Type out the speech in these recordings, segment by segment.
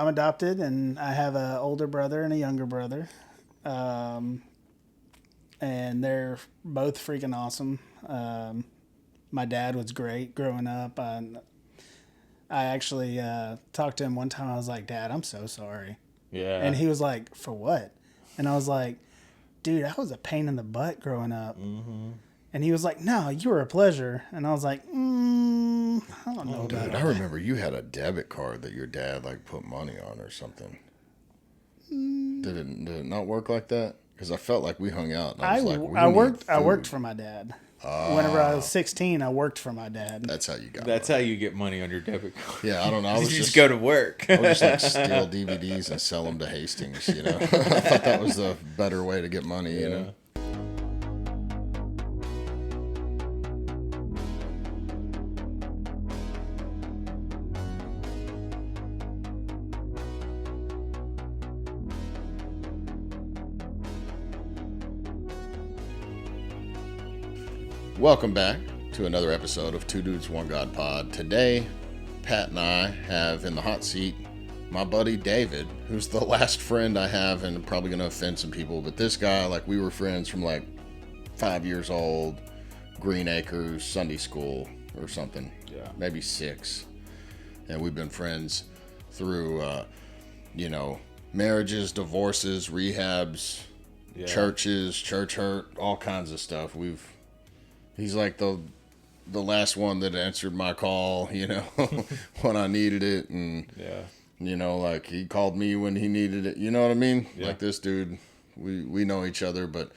I'm adopted, and I have an older brother and a younger brother. And they're both freaking awesome. My dad was great growing up. I actually talked to him one time. I was like, Dad, I'm so sorry. Yeah. And he was like, for what? And I was like, dude, I was a pain in the butt growing up. Mm-hmm. And he was like, no, you were a pleasure. And I was like, I don't know about Dude, that. I remember you had a debit card that your dad like put money on or something. Did it not work like that? Because I felt like we hung out. And I was like, we I need worked food. for my dad. Whenever I was 16, I worked for my dad. That's how you got That's money. how you get money on your debit card. Yeah, I don't know. I was You just go to work. I would just like steal DVDs and sell them to Hastings, you know. I thought that was the better way to get money, you know. Welcome back to another episode of Two Dudes, One God Pod. Today, Pat and I have in the hot seat my buddy David, who's the last friend I have, and probably going to offend some people, but this guy, like, we were friends from like 5 years old, Green Acres, Sunday school or something. Yeah. Maybe 6. And we've been friends through, marriages, divorces, rehabs, churches, church hurt, all kinds of stuff. He's like the last one that answered my call, you know, when I needed it. And, you know, like he called me when he needed it. You know what I mean? Yeah. Like this dude, we know each other, but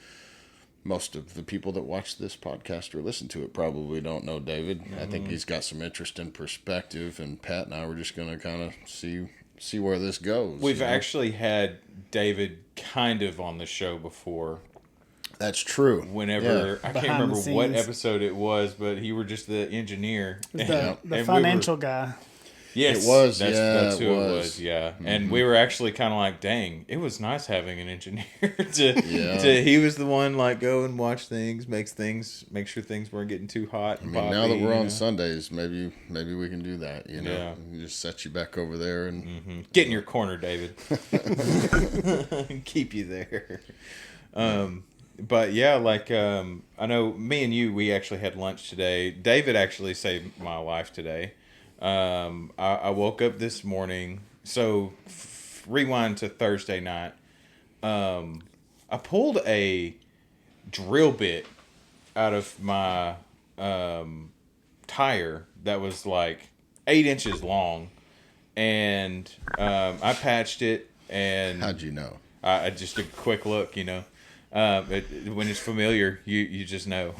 most of the people that watch this podcast or listen to it probably don't know David. Mm-hmm. I think he's got some interest and perspective, and Pat and I were just going to kind of see where this goes. We've actually had David kind of on the show before. That's true. Whenever I can't remember what episode it was, but he were just the engineer, the financial guy. Yes, it was. That's who it was. Yeah, mm-hmm. And we were actually kind of like, dang, it was nice having an engineer. He was the one like go and watch things, make sure things weren't getting too hot. I mean, now that we're on Sundays, maybe we can do that. You know, just set you back over there and get in your corner, David. Keep you there. But yeah, like I know me and you, we actually had lunch today. David actually saved my life today. I woke up this morning. So rewind to Thursday night. I pulled a drill bit out of my tire that was like 8 inches long, and I patched it. And how'd you know? I just a quick look, you know. When it's familiar, you just know.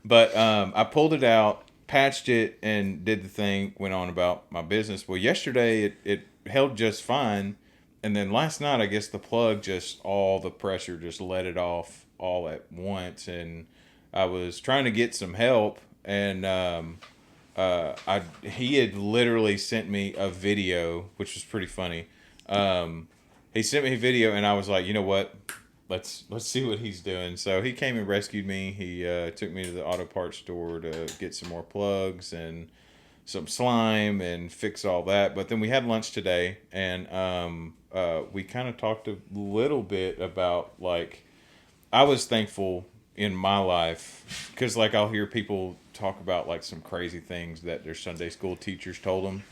But I pulled it out, patched it, and did the thing, went on about my business. Well, yesterday it held just fine, and then last night I guess the plug just, all the pressure just let it off all at once, and I was trying to get some help, and he had literally sent me a video, which was pretty funny. He sent me a video, and I was like, you know what? Let's see what he's doing. So he came and rescued me. He took me to the auto parts store to get some more plugs and some slime and fix all that. But then we had lunch today, and we kind of talked a little bit about, like, I was thankful in my life because, like, I'll hear people talk about, like, some crazy things that their Sunday school teachers told them.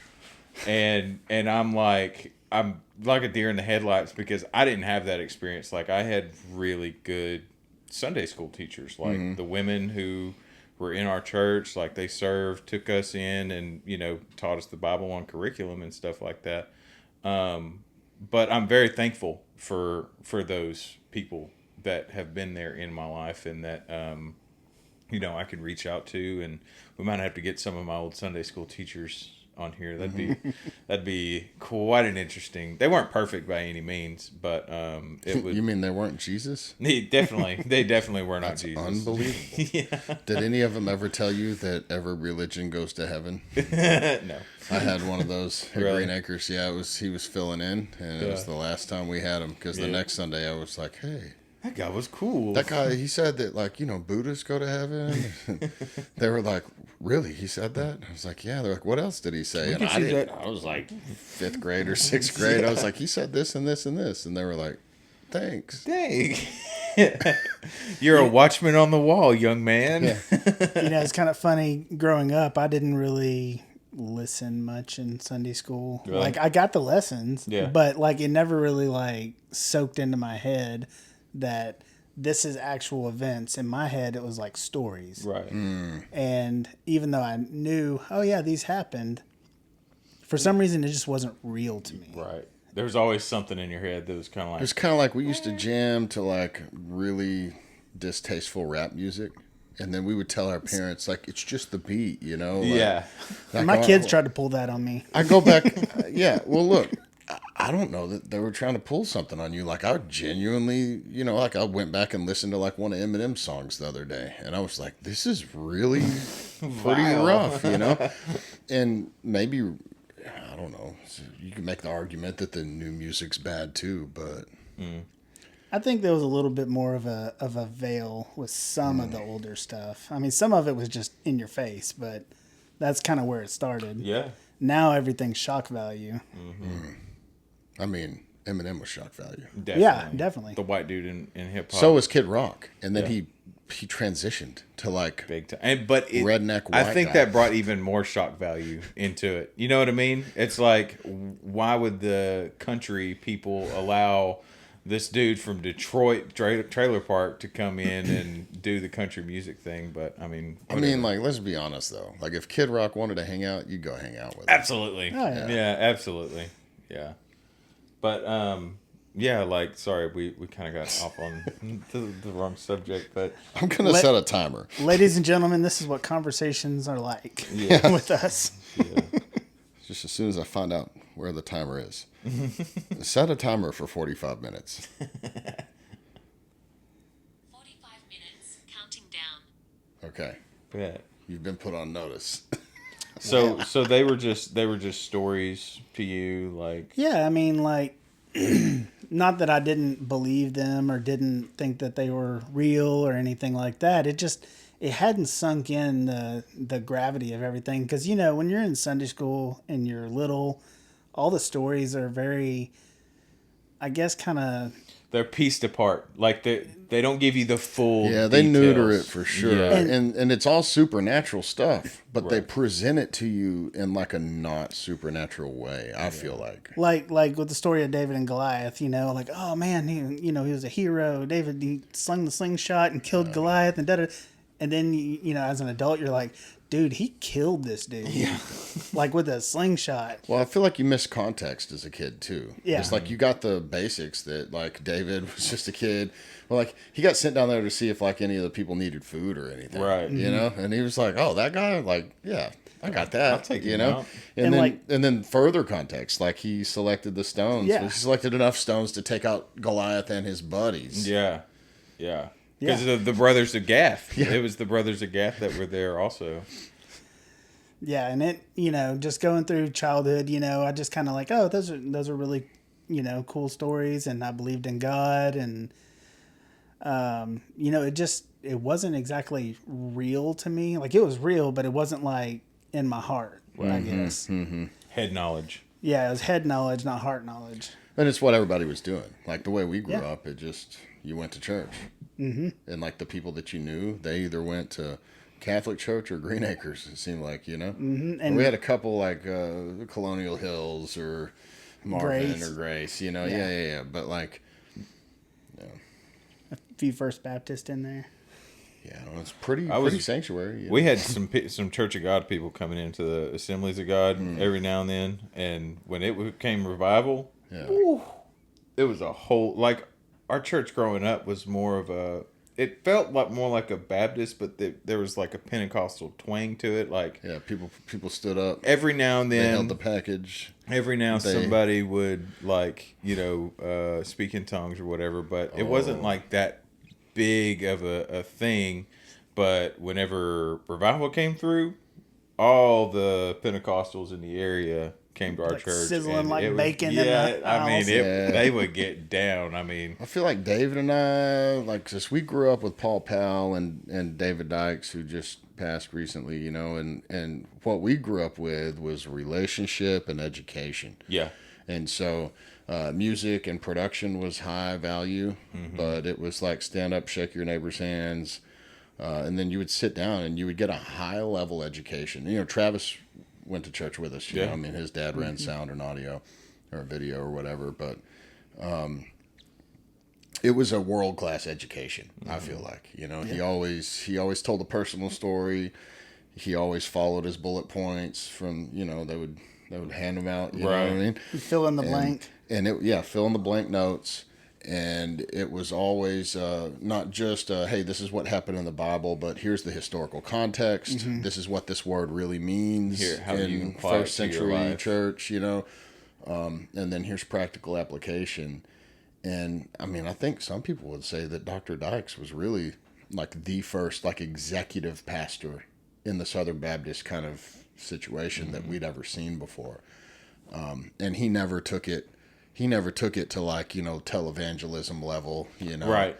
And I'm like a deer in the headlights because I didn't have that experience. Like, I had really good Sunday school teachers, like the women who were in our church, like they served, took us in, and, you know, taught us the Bible on curriculum and stuff like that. But I'm very thankful for those people that have been there in my life, and that you know, I could reach out to, and we might have to get some of my old Sunday school teachers on here. That'd be quite an interesting. They weren't perfect by any means, but it would. You mean they weren't Jesus? They definitely were not Jesus. Unbelievable. Yeah. Did any of them ever tell you that every religion goes to heaven? No. I had one of those at Really? Green Acres. Yeah, he was filling in, and it was the last time we had him, because the next Sunday I was like, hey. That guy was cool. That guy, he said that, like, you know, Buddhists go to heaven. They were like, really? He said that? I was like, yeah. They're like, what else did he say? And can I see didn't. that. I was like 5th grade or 6th grade. I was like, he said this and this and this. And they were like, thanks. Dang. You're a watchman on the wall, young man. Yeah. It's kind of funny. Growing up, I didn't really listen much in Sunday school. Really? Like, I got the lessons, Yeah. but like it never really like soaked into my head that this is actual events. In my head, it was like stories. Right. And even though I knew, oh yeah, these happened, for some reason it just wasn't real to me. Right. There was always something in your head that was kind of It was like, kind of like we used to jam to like really distasteful rap music. And then we would tell our parents, like, it's just the beat, Like, yeah. like, My kids tried to pull that on me. I go back. Yeah. Well, look, I don't know that they were trying to pull something on you. Like, I genuinely, like I went back and listened to like one of Eminem's songs the other day. And I was like, this is really pretty Vile. rough, And maybe, I don't know. You can make the argument that the new music's bad too, but. I think there was a little bit more of a veil with some of the older stuff. I mean, some of it was just in your face, but that's kind of where it started. Yeah. Now everything's shock value. I mean, Eminem was shock value. Definitely. Yeah, definitely. The white dude in hip hop. So was Kid Rock, and then Yeah. he transitioned to like Big time. But redneck I white think guy. that brought even more shock value into it. You know what I mean? It's like, why would the country people allow this dude from Detroit Trailer Park to come in and do the country music thing? But I mean, whatever. like, let's be honest though. Like, if Kid Rock wanted to hang out, you'd go hang out with him. Absolutely. Oh, yeah. Yeah, absolutely. Yeah. But yeah, like, sorry, we kind of got off on the wrong subject, but I'm gonna set a timer. Ladies and gentlemen, this is what conversations are like with us. yeah. Just as soon as I find out where the timer is, set a timer for 45 minutes. 45 minutes, counting down. Okay, Yeah. you've been put on notice. So they were just stories to you, like, Yeah, I mean, like, not that I didn't believe them or didn't think that they were real or anything like that. It hadn't sunk in the gravity of everything. Because, when you're in Sunday school and you're little, all the stories are very, I guess, kind of... they're pieced apart. Like they don't give you the full. Yeah, they details. neuter it for sure, Yeah. and it's all supernatural stuff, but they Right. present it to you in like a not supernatural way. I feel like. Like with the story of David and Goliath, like, oh man, he was a hero. David, he slung the slingshot and killed Goliath and da-da. And then, as an adult, you're like, dude, he killed this dude. Yeah. Like with a slingshot. Well, I feel like you missed context as a kid too. Yeah. It's like you got the basics that like David was just a kid. Well, like he got sent down there to see if like any of the people needed food or anything. Right. And he was like, "Oh, that guy, like, yeah, I got that." I'll take him out. And And, then further context, like he selected the stones. Yeah. He selected enough stones to take out Goliath and his buddies. Yeah. Yeah. Because Yeah. of the brothers of Gath. Yeah. It was the brothers of Gath that were there also. Yeah, and it, just going through childhood, I just kind of like, oh, those are really, cool stories, and I believed in God, and it wasn't exactly real to me. Like, it was real, but it wasn't like in my heart, I guess. Head knowledge. Yeah, it was head knowledge, not heart knowledge. And it's what everybody was doing. Like the way we grew Yeah. up, you went to church. Mm-hmm. And like the people that you knew, they either went to Catholic church or Green Acres, it seemed like, Mm-hmm. And we had a couple like Colonial Hills or Marvin Grace. or Grace, Yeah. Yeah. But like, A few First Baptist in there. yeah, it's pretty I was- pretty sanctuary. We had some Church of God people coming into the Assemblies of God Mm. every now and then, and when it became revival, Yeah. it was a whole, like, our church growing up was more of a, it felt like more like a Baptist, but there was like a Pentecostal twang to it. Like, Yeah, people stood up. every now and They held then, the package. every now they- somebody would, like, speak in tongues or whatever, but it wasn't like that big of a thing. But whenever revival came through, all the Pentecostals in the area came to our Like church, sizzling and like it was- bacon in Yeah, the I mean, house. Yeah. they would get down. I mean, I feel like David and I, like, since we grew up with Paul Powell and David Dykes, who just passed recently, you know, and what we grew up with was relationship and education. Yeah. And so music and production was high value, but it was like stand up, shake your neighbor's hands, and then you would sit down and you would get a high level education. You know, Travis went to church with us. You know, I mean, his dad ran sound and audio or video or whatever, but it was a world class education. I feel like, you know, he always told a personal story. He always followed his bullet points from, you know, they would hand them out. You know what I mean? You fill in the blank. And fill in the blank notes. And it was always not just, hey, this is what happened in the Bible, but here's the historical context. This is what this word really means in first century church, you know. And then here's practical application. And I mean, I think some people would say that Dr. Dykes was really like the first like executive pastor in the Southern Baptist kind of situation that we'd ever seen before. And he never took it to like, you know, televangelism level, you know. Right.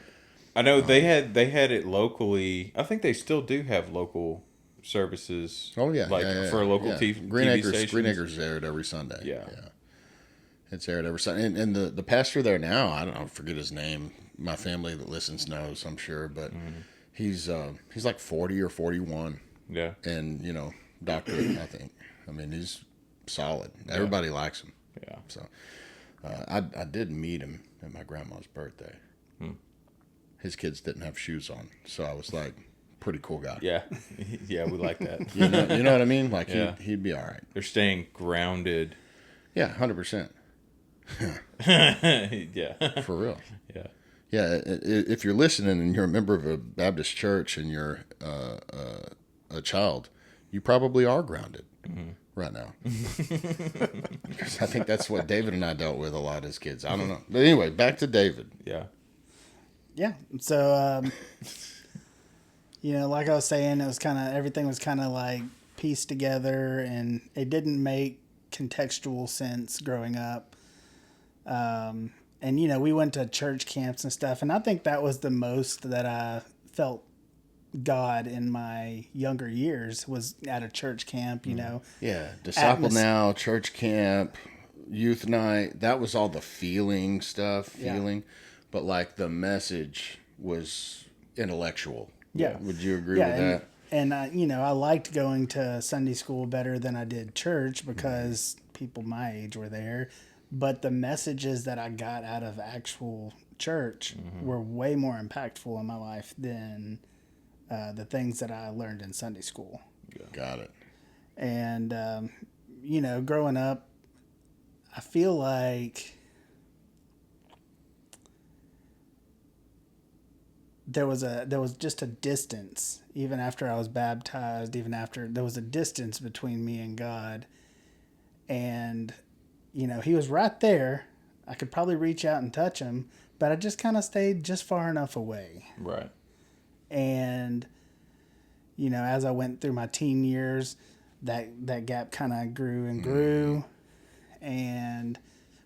I know they had it locally. I think they still do have local services. Oh yeah. Like for local TV stations. Green Acres aired every Sunday. Yeah. It's aired every Sunday. And the pastor there now, I don't forget his name. My family that listens knows, I'm sure, but he's like 40 or 41. Yeah. And, you know, doctorate, I think. I mean, he's solid. Everybody likes him. Yeah. So I did meet him at my grandma's birthday. His kids didn't have shoes on, so I was like, pretty cool guy. Yeah. Yeah, we like that. You know what I mean? Like he'd be all right. They're staying grounded. Yeah, 100%. Yeah. For real. Yeah. Yeah, if you're listening and you're a member of a Baptist church and you're a child, you probably are grounded right now. Because I think that's what David and I dealt with a lot as kids. I don't know. But anyway, back to David. Yeah. Yeah. So, you know, like I was saying, it was everything was kind of like pieced together, and it didn't make contextual sense growing up. And, you know, we went to church camps and stuff, and I think that was the most that I felt God in my younger years was at a church camp, you know. Yeah, Disciple Now, church camp, youth night, that was all the feeling stuff, but like the message was intellectual. Yeah. Would you agree with that? And, you know, I liked going to Sunday school better than I did church because people my age were there. But the messages that I got out of actual church were way more impactful in my life than the things that I learned in Sunday school. Got it. And, you know, growing up, I feel like there was just a distance, even after I was baptized, there was a distance between me and God. And, you know, he was right there. I could probably reach out and touch him, but I just kind of stayed just far enough away. Right. And, you know, as I went through my teen years, that gap kind of grew and grew. And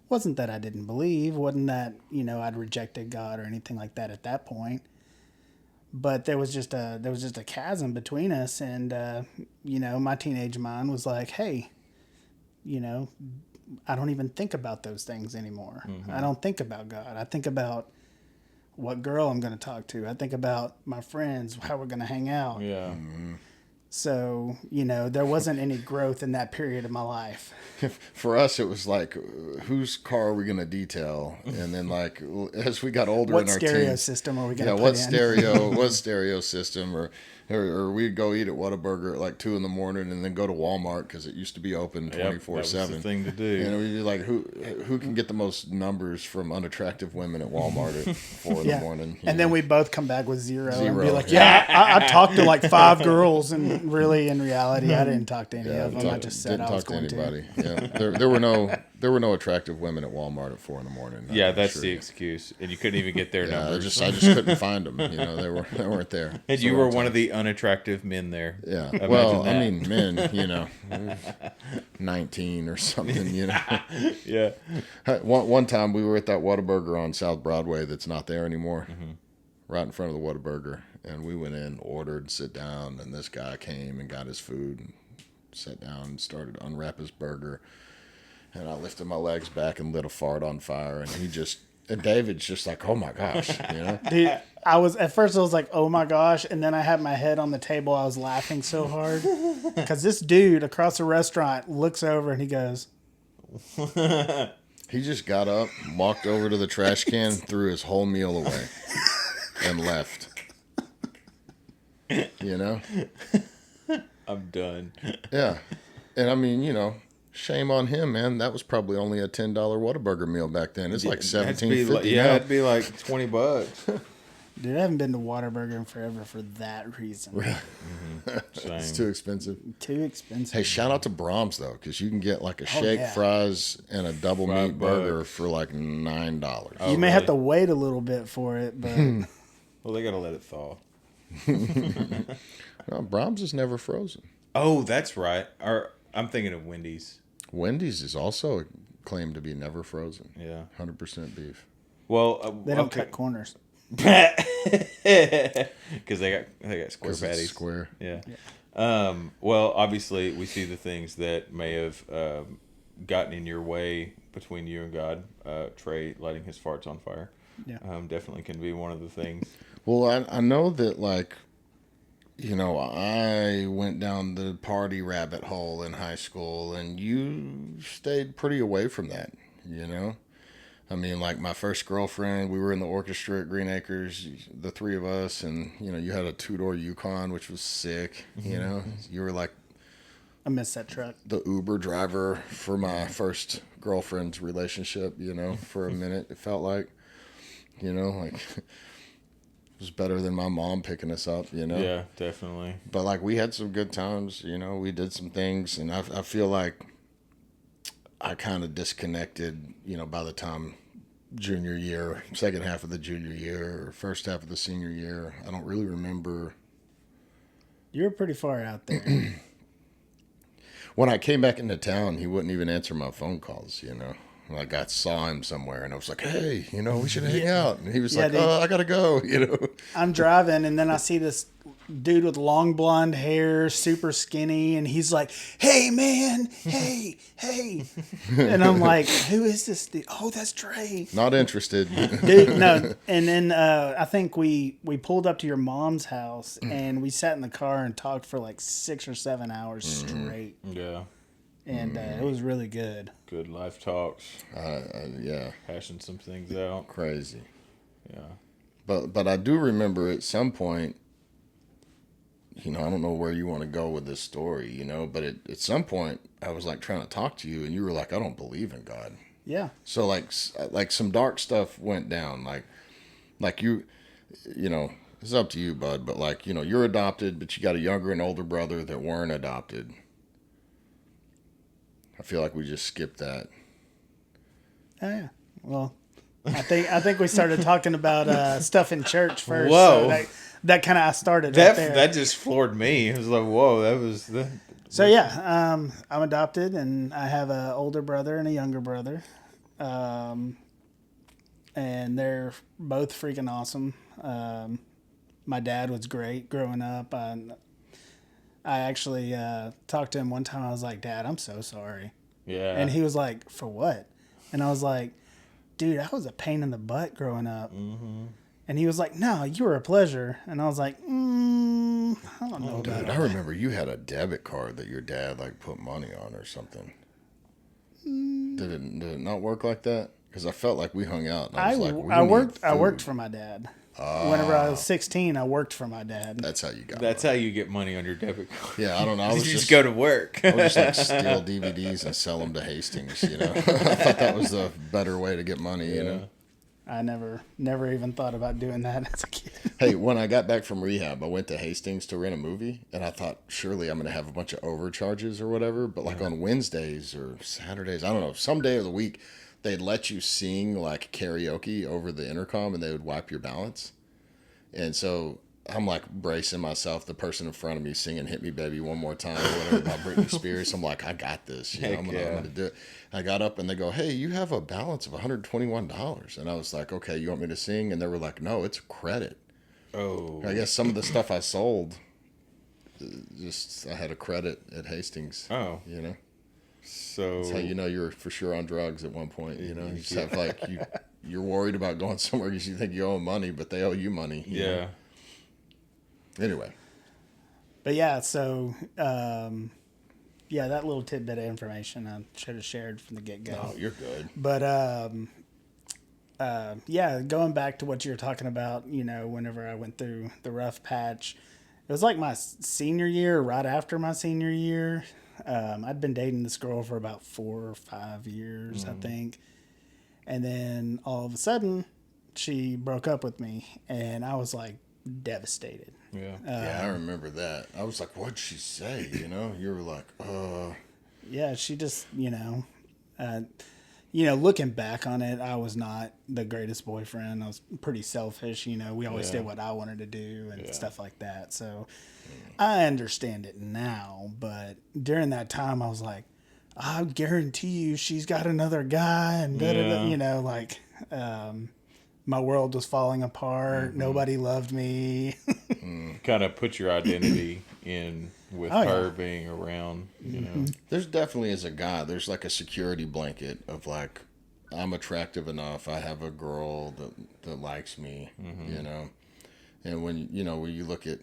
wasn't that I didn't believe, wasn't that, you know, I'd rejected God or anything like that at that point. But there was just a chasm between us. And, you know, my teenage mind was like, hey, you know, I don't even think about those things anymore. I don't think about God. I think about what girl I'm going to talk to. I think about my friends, how we're going to hang out. Yeah. So, you know, there wasn't any growth in that period of my life. For us, it was like, whose car are we going to detail? And then, like, as we got older What in our stereo teens, system are we going to put in? what stereo system, or we'd go eat at Whataburger at like 2 a.m. and then go to Walmart because it used to be open 24/7. That was the thing to do. And we'd be like, who can get the most numbers from unattractive women at Walmart at 4 in the morning? And then we both come back with zero and be Zero, like, I talked to like 5 girls, and really in reality, I didn't talk to any of them. I just said I was going to. Yeah, there were no attractive women at Walmart at 4 a.m. Yeah, that's the excuse, and you couldn't even get their numbers. I just couldn't find them. You know, they weren't there. And you were one of the unattractive men there. Yeah. Imagine well, that. I mean, men, you know, 19 or something, you know. Yeah. One time we were at that Whataburger on South Broadway that's not there anymore. right in front of the Whataburger. And we went in, ordered, sit down, and this guy came and got his food and sat down and started to unwrap his burger. And I lifted my legs back and lit a fart on fire. And David's just like, oh my gosh, you know? Dude, at first I was like, oh my gosh. And then I had my head on the table. I was laughing so hard. Because this dude across the restaurant looks over and he goes, He just got up, walked over to the trash can, threw his whole meal away, and left. You know? I'm done. Yeah. And I mean, you know, shame on him, man. That was probably only a $10 Whataburger meal back then. It's like $17.50 Yeah, now. it'd be like $20. dude, I haven't been to Whataburger in forever for that reason. It's too expensive. Too expensive. Hey, shout out to Brahms, though, because you can get like a shake, yeah. fries, and a double $5 meat burger for like $9. Oh, you may have really? to wait a little bit for it, but Well, they got to let it thaw. No, Brahms is never frozen. Oh, that's right. I'm thinking of Wendy's. Wendy's is also claimed to be never frozen. Yeah. 100% beef. Well, they don't cut corners. because they got square 'Cause it's patties. square. Yeah. Well, obviously, we see the things that may have gotten in your way between you and God. Trey lighting his farts on fire. Yeah. Definitely can be one of the things. Well, I know that, like, you know, I went down the party rabbit hole in high school, and you stayed pretty away from that, you know? I mean, like, my first girlfriend, we were in the orchestra at Green Acres, the three of us, and, you know, you had a two-door Yukon, which was sick, you know? You were, like, I miss that truck. the Uber driver for my first girlfriend's relationship, you know, for a minute, it felt like, you know, like... It was better than my mom picking us up, you know? Yeah, definitely. But, like, we had some good times, you know? We did some things, and I feel like I kind of disconnected, you know, by the time junior year, second half of the junior year, or first half of the senior year. I don't really remember. You were pretty far out there. When I came back into town, he wouldn't even answer my phone calls, you know? Like, I saw him somewhere, and I was like, hey, you know, we should hang out. And he was like, dude. oh, I got to go, you know? I'm driving, and then I see this dude with long blonde hair, super skinny, and he's like, hey, man, hey. And I'm like, who is this dude? Oh, that's Trey. Not interested. Dude, no. And then I think we pulled up to your mom's house, and we sat in the car and talked for like 6 or 7 hours straight. Yeah. And it was really good. Good life talks. Yeah, Hashing some things out. crazy. Yeah. But I do remember at some point, you know, I don't know where you want to go with this story, you know, but at some point I was like trying to talk to you, and you were like, I don't believe in God. Yeah. So like some dark stuff went down, like you know, it's up to you, bud, but like, you know, you're adopted, but you got a younger and older brother that weren't adopted. I feel like we just skipped that. Oh, yeah. Well, I think we started talking about stuff in church first. Whoa. So that kind of started right there. That just floored me. It was like, whoa, that was the. So yeah, I'm adopted, and I have an older brother and a younger brother, and they're both freaking awesome. My dad was great growing up. I actually talked to him one time. I was like, Dad, I'm so sorry. Yeah. And he was like, for what? And I was like, dude, I was a pain in the butt growing up. Mm-hmm. And he was like, no, you were a pleasure. And I was like, I don't know about Dude, I remember you had a debit card that your dad like put money on or something. Did it not work like that? Because I felt like we hung out. And I was like, I worked for my dad. Whenever I was 16, I worked for my dad. That's how you got. That's how you get money on your debit card. Yeah, I don't know. I was You just go to work. I would just like steal DVDs and sell them to Hastings. You know, I thought that was the better way to get money. You know. I never even thought about doing that as a kid. Hey, when I got back from rehab, I went to Hastings to rent a movie, and I thought surely I'm going to have a bunch of overcharges or whatever. But like on Wednesdays or Saturdays, I don't know, some day of the week, they'd let you sing like karaoke over the intercom, and they would wipe your balance. And so I'm like bracing myself, the person in front of me singing "Hit Me Baby One More Time" or whatever by Britney Spears. I'm like, I got this. You know, I'm gonna do it. I got up and they go, hey, you have a balance of $121. And I was like, okay, you want me to sing? And they were like, no, it's a credit. Oh. I guess some of the stuff I sold, I had a credit at Hastings. Oh. You know? So. That's how you know you're for sure on drugs at one point. You know, you just have like, you're worried about going somewhere because you think you owe money, but they owe you money. You Yeah. know? Anyway. But yeah, so yeah, that little tidbit of information I should have shared from the get-go. No, you're good. But yeah, going back to what you were talking about, you know, whenever I went through the rough patch, it was like my senior year, right after my senior year. I'd been dating this girl for about 4 or 5 years, I think. And then all of a sudden, she broke up with me, and I was like devastated. Yeah. Yeah, I remember that. I was like, what'd she say? You know, you were like, Yeah, she just, looking back on it, I was not the greatest boyfriend. I was pretty selfish. You know, we always did what I wanted to do and stuff like that. So I understand it now. But during that time, I was like, I guarantee you she's got another guy. And, my world was falling apart. Nobody loved me. Kind of put your identity in with her being around, you know. there's definitely as a guy, there's like a security blanket of like, I'm attractive enough. I have a girl that likes me, you know. And when you look at,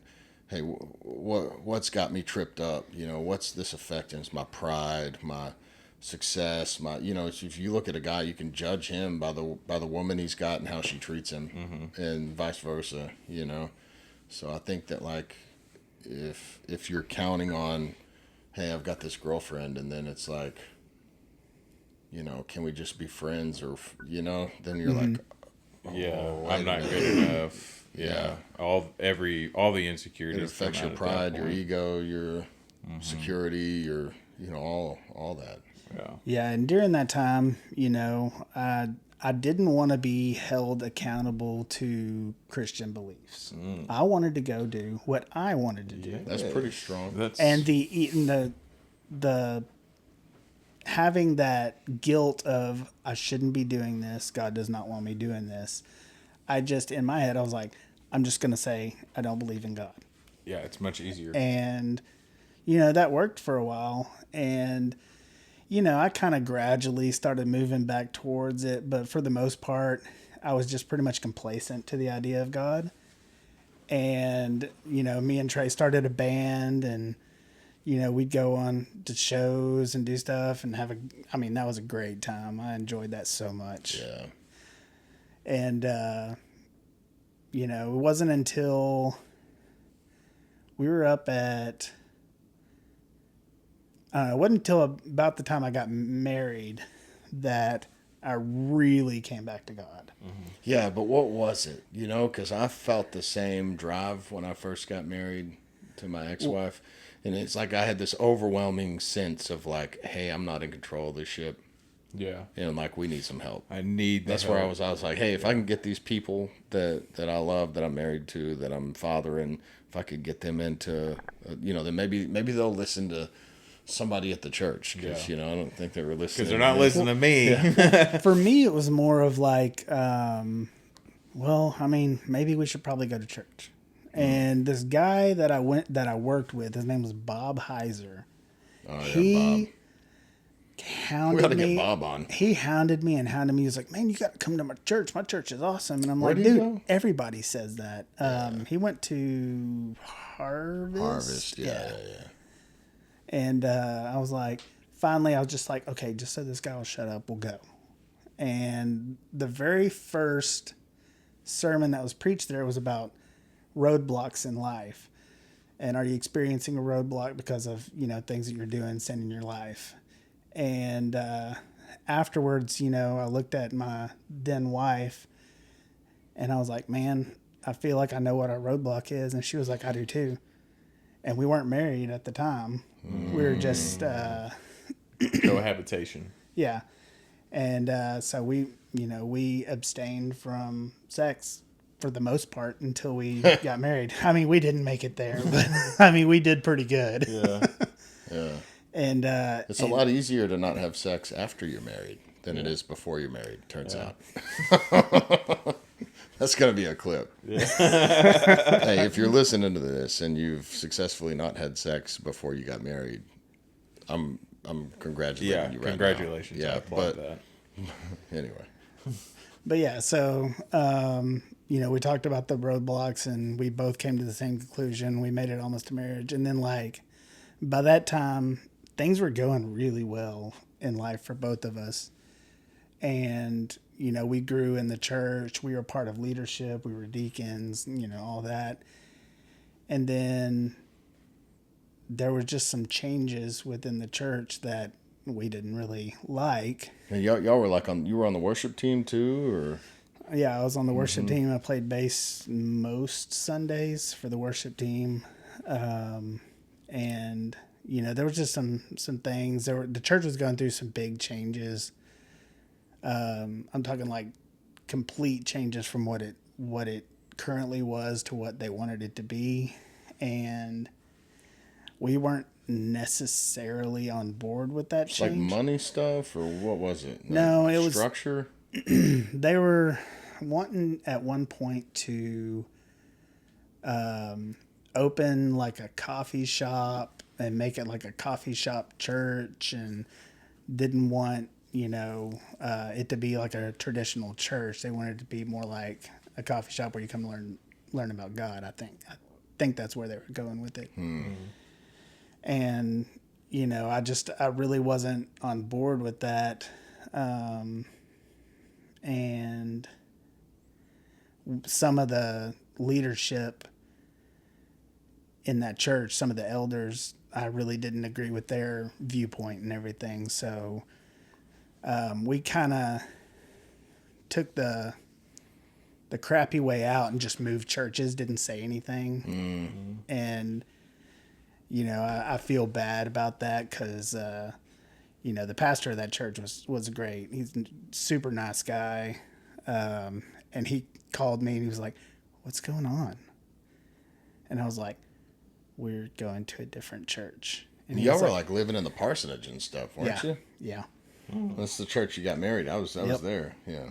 hey, what's got me tripped up? You know, what's this affecting? It's my pride, my success, if you look at a guy, you can judge him by the woman he's got and how she treats him, and vice versa, you know. So I think that like if you're counting on, hey, I've got this girlfriend, and then it's like, you know, can we just be friends, or then you're like, I'm not good enough. Yeah. All the insecurities. It affects your pride, your ego, your security, your all that. Yeah. Yeah, and during that time, I didn't want to be held accountable to Christian beliefs. I wanted to go do what I wanted to do. That's pretty strong. And the having that guilt of I shouldn't be doing this, God does not want me doing this. I just, in my head, I was like, I'm just going to say I don't believe in God. Yeah, it's much easier. And that worked for a while, and I kind of gradually started moving back towards it, but for the most part, I was just pretty much complacent to the idea of God. And, me and Trey started a band, and, we'd go on to shows and do stuff and that was a great time. I enjoyed that so much. Yeah. And, it wasn't until we were up at, it wasn't until about the time I got married that I really came back to God. Yeah, but what was it? Because I felt the same drive when I first got married to my ex-wife. And it's like I had this overwhelming sense of like, hey, I'm not in control of this ship. Yeah. And like, we need some help. I need That's where I was like, hey, if I can get these people that I love, that I'm married to, that I'm fathering, if I could get them into, then maybe they'll listen to somebody at the church, because I don't think they were listening. Because they're not listening to me. For me, it was more of like, maybe we should probably go to church. And this guy that I worked with, his name was Bob Heiser. Oh, yeah, He Bob. hounded We gotta me. get Bob on. He hounded me. He was like, "Man, you got to come to my church. My church is awesome." And I'm Where like, did he "Dude, go? everybody says that." He went to Harvest. Yeah. And I was like, finally, I was just like, okay, just so this guy will shut up, we'll go. And the very first sermon that was preached there was about roadblocks in life. And are you experiencing a roadblock because of, things that you're doing, sin in your life? And afterwards, I looked at my then wife, and I was like, man, I feel like I know what our roadblock is. And she was like, I do too. And we weren't married at the time. We were just... cohabitation. Yeah. And so we abstained from sex for the most part until we got married. I mean, we didn't make it there, but we did pretty good. Yeah. Yeah. And It's a lot easier to not have sex after you're married than it is before you're married, turns out. That's gonna be a clip. Hey, if you're listening to this and you've successfully not had sex before you got married, I'm congratulating you right congratulations. now. I Yeah, applaud but that. anyway, But yeah, so we talked about the roadblocks, and we both came to the same conclusion. We made it almost to marriage, and then like by that time, things were going really well in life for both of us, and we grew in the church. We were part of leadership. We were deacons. All that, and then there were just some changes within the church that we didn't really like. and y'all were like you were on the worship team too, or Yeah, I was on the worship team. I played bass most Sundays for the worship team. And there was just some things. The church was going through some big changes. I'm talking like complete changes from what it currently was to what they wanted it to be. And we weren't necessarily on board with that change. like money stuff, or what was it? Like No, it was structure. they were wanting at one point to open like a coffee shop and make it like a coffee shop church, and didn't want it to be like a traditional church. They wanted it to be more like a coffee shop where you come learn about God. I think that's where they were going with it. And I really wasn't on board with that. And some of the leadership in that church, some of the elders, I really didn't agree with their viewpoint and everything. So we kind of took the crappy way out and just moved churches, didn't say anything. And, I feel bad about that because, the pastor of that church was great. He's a super nice guy. And he called me and he was like, "What's going on?" And I was like, "We're going to a different church." And Y'all were like living in the parsonage and stuff, weren't you? Yeah. That's the church you got married. I was there. Yeah.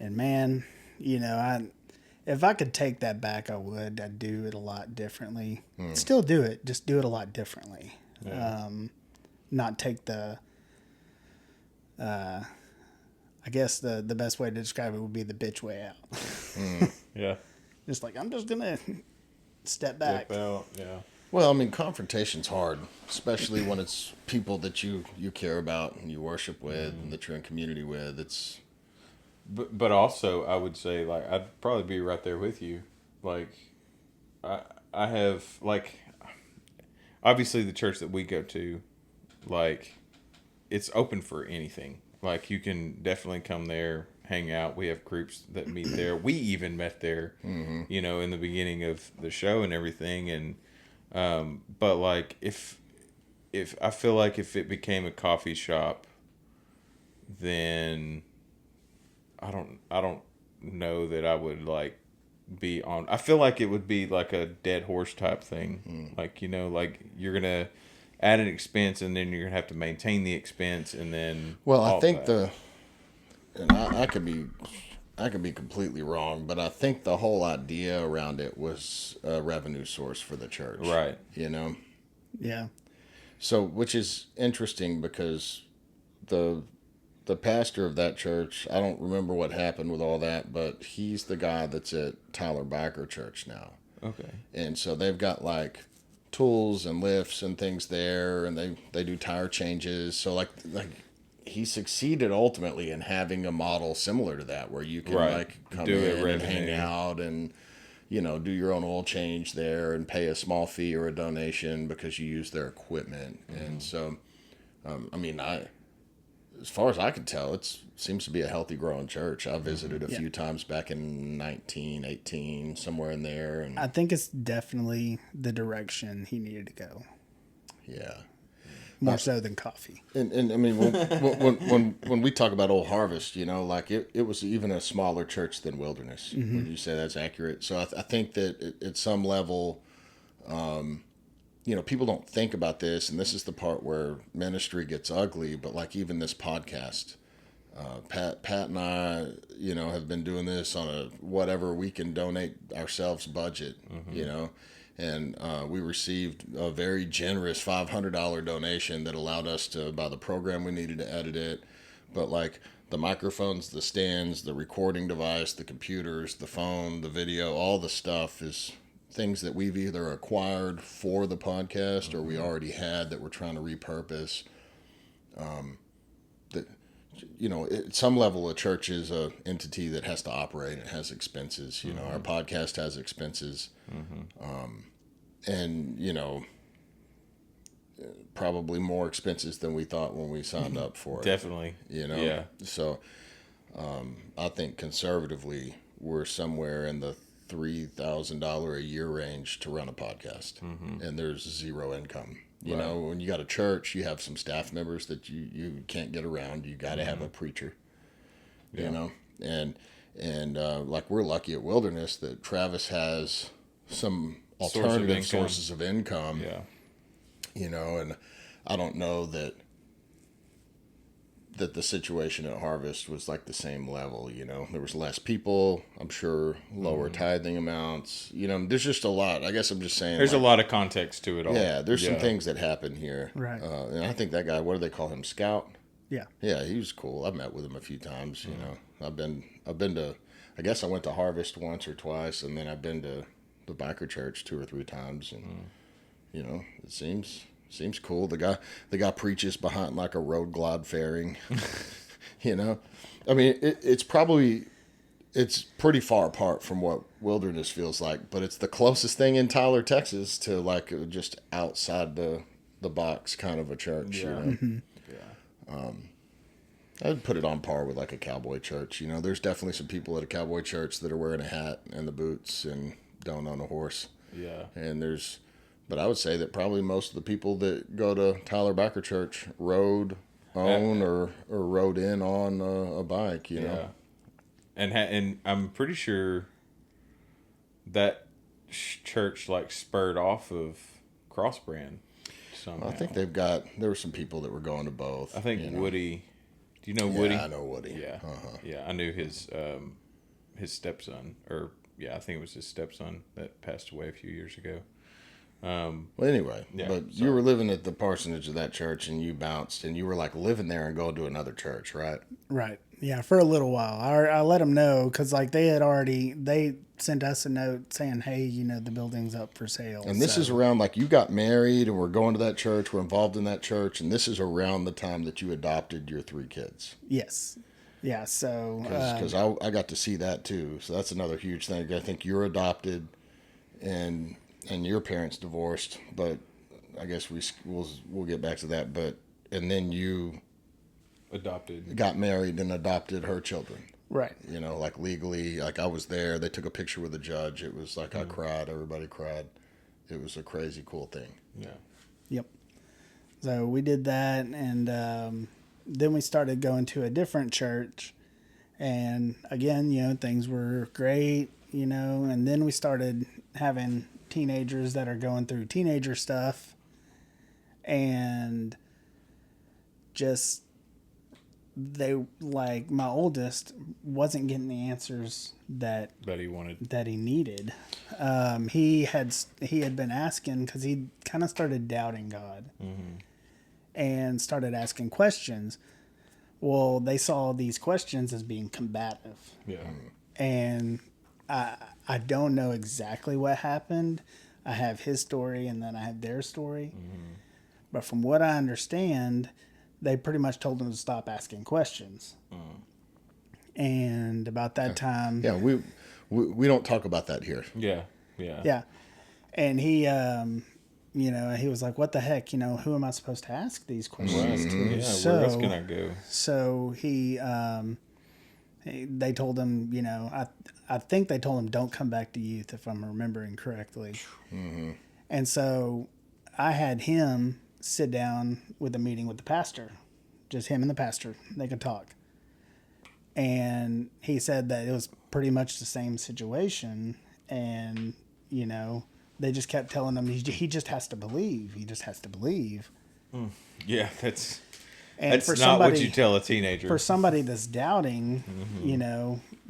And man, if I could take that back, I would. I'd do it a lot differently. Still do it, just do it a lot differently. Yeah. Not take the I guess the best way to describe it would be the bitch way out. Yeah. Just like, I'm just gonna step back. Dip out. Yeah. Well, I mean, confrontation's hard, especially when it's people that you care about and you worship with and that you're in community with. It's But also, I would say, like, I'd probably be right there with you. Like, I have, like, obviously the church that we go to, like, it's open for anything. Like, you can definitely come there, hang out. We have groups that meet there. We even met there, in the beginning of the show and everything. And, but like, if I feel like if it became a coffee shop, then I don't know that I would like be on. I feel like it would be like a dead horse type thing. Like, like you're gonna add an expense and then you're gonna have to maintain the expense and then. well, I think and I could be completely wrong, but I think the whole idea around it was a revenue source for the church. Right. Yeah. So, which is interesting because the pastor of that church, I don't remember what happened with all that, but he's the guy that's at Tyler Biker Church now. Okay. And so they've got like tools and lifts and things there, and they do tire changes. So like he succeeded ultimately in having a model similar to that where you can like come Do it in and hang out and do your own oil change there and pay a small fee or a donation because you use their equipment. And so as far as I can tell, it seems to be a healthy growing church. I visited a few times back in 1918, somewhere in there. And I think it's definitely the direction he needed to go. yeah. More so than coffee. And I mean, when we talk about Old Harvest, like it was even a smaller church than Wilderness. Would you say that's accurate? So I think that at some level, people don't think about this, and this is the part where ministry gets ugly, but like even this podcast, Pat and I, have been doing this on a whatever we can donate ourselves budget, and we received a very generous $500 donation that allowed us to buy the program we needed to edit it. But like the microphones, the stands, the recording device, the computers, the phone, the video, all the stuff is things that we've either acquired for the podcast or we already had that we're trying to repurpose. At some level, a church is a entity that has to operate. It has expenses. Our podcast has expenses, and probably more expenses than we thought when we signed up for it. Definitely. Yeah. So, I think conservatively, we're somewhere in the $3,000 a year range to run a podcast, and there's zero income. When you got a church, you have some staff members that you can't get around. You got to have a preacher, and like we're lucky at Wilderness that Travis has some alternative sources of income. Yeah. And I don't know that the situation at Harvest was like the same level. There was less people, I'm sure, lower tithing amounts. There's just a lot. I guess I'm just saying there's a lot of context to it all. Yeah, there's some things that happen here. Right. And I think that guy, what do they call him, Scout? Yeah. Yeah, he was cool. I've met with him a few times. I've been to, I guess I went to Harvest once or twice, and then I've been to the biker church 2 or 3 times, and it seems cool. The guy preaches behind like a road glide fairing. I mean, it's pretty far apart from what Wilderness feels like, but it's the closest thing in Tyler, Texas to like just outside the box kind of a church. I'd put it on par with like a cowboy church. There's definitely some people at a cowboy church that are wearing a hat and the boots and don't own a horse. Yeah. But I would say that probably most of the people that go to Tyler Biker Church rode or rode in on a bike, Yeah. And I'm pretty sure that church like spurred off of Cross Brand somehow. I think there were some people that were going to both. I think Woody. Do you know Woody? Yeah, I know Woody. Yeah. Yeah, I knew his stepson, I think it was his stepson that passed away a few years ago. Well, anyway, you were living at the parsonage of that church, and you bounced, and you were like living there and going to another church, right? Right. Yeah, for a little while. I let them know because like they sent us a note saying, hey, the building's up for sale. And this is around like you got married and we're going to that church, we're involved in that church, and this is around the time that you adopted your 3 kids. Yes. Yeah, so... Because I got to see that too, so that's another huge thing. I think you're adopted and your parents divorced, but I guess we'll get back to that. And then you got married and adopted her children. Right. Like legally, like I was there. They took a picture with the judge. It was like I cried. Everybody cried. It was a crazy cool thing. Yeah. Yep. So we did that, and then we started going to a different church, and again, things were great, and then we started having teenagers that are going through teenager stuff, and just my oldest wasn't getting the answers that he needed. He had been asking because he kind of started doubting God, and started asking questions. Well, they saw these questions as being combative. Yeah. And I don't know exactly what happened. I have his story and then I have their story. But from what I understand, they pretty much told him to stop asking questions. And about that time... Yeah, we don't talk about that here. Yeah. Yeah. And he, he was like, what the heck? Who am I supposed to ask these questions to? Yeah, where else can I go? So they told him, I think they told him, don't come back to youth, if I'm remembering correctly. And so I had him sit down with a meeting with the pastor, just him and the pastor. They could talk. And he said that it was pretty much the same situation. And, they just kept telling him he just has to believe. He just has to believe. Yeah, that's And That's for not somebody, what you tell a teenager. for somebody that's doubting,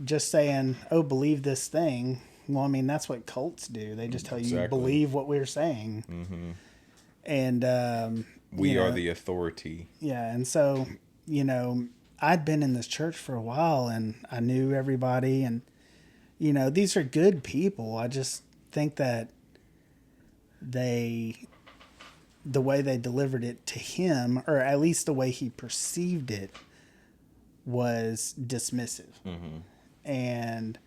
just saying, "Oh, believe this thing." Well, I mean, that's what cults do. They just tell you Exactly. believe what we're saying, and We are the authority. yeah. And so, I'd been in this church for a while, and I knew everybody, and these are good people. I just think that the way they delivered it to him, or at least the way he perceived it, was dismissive. And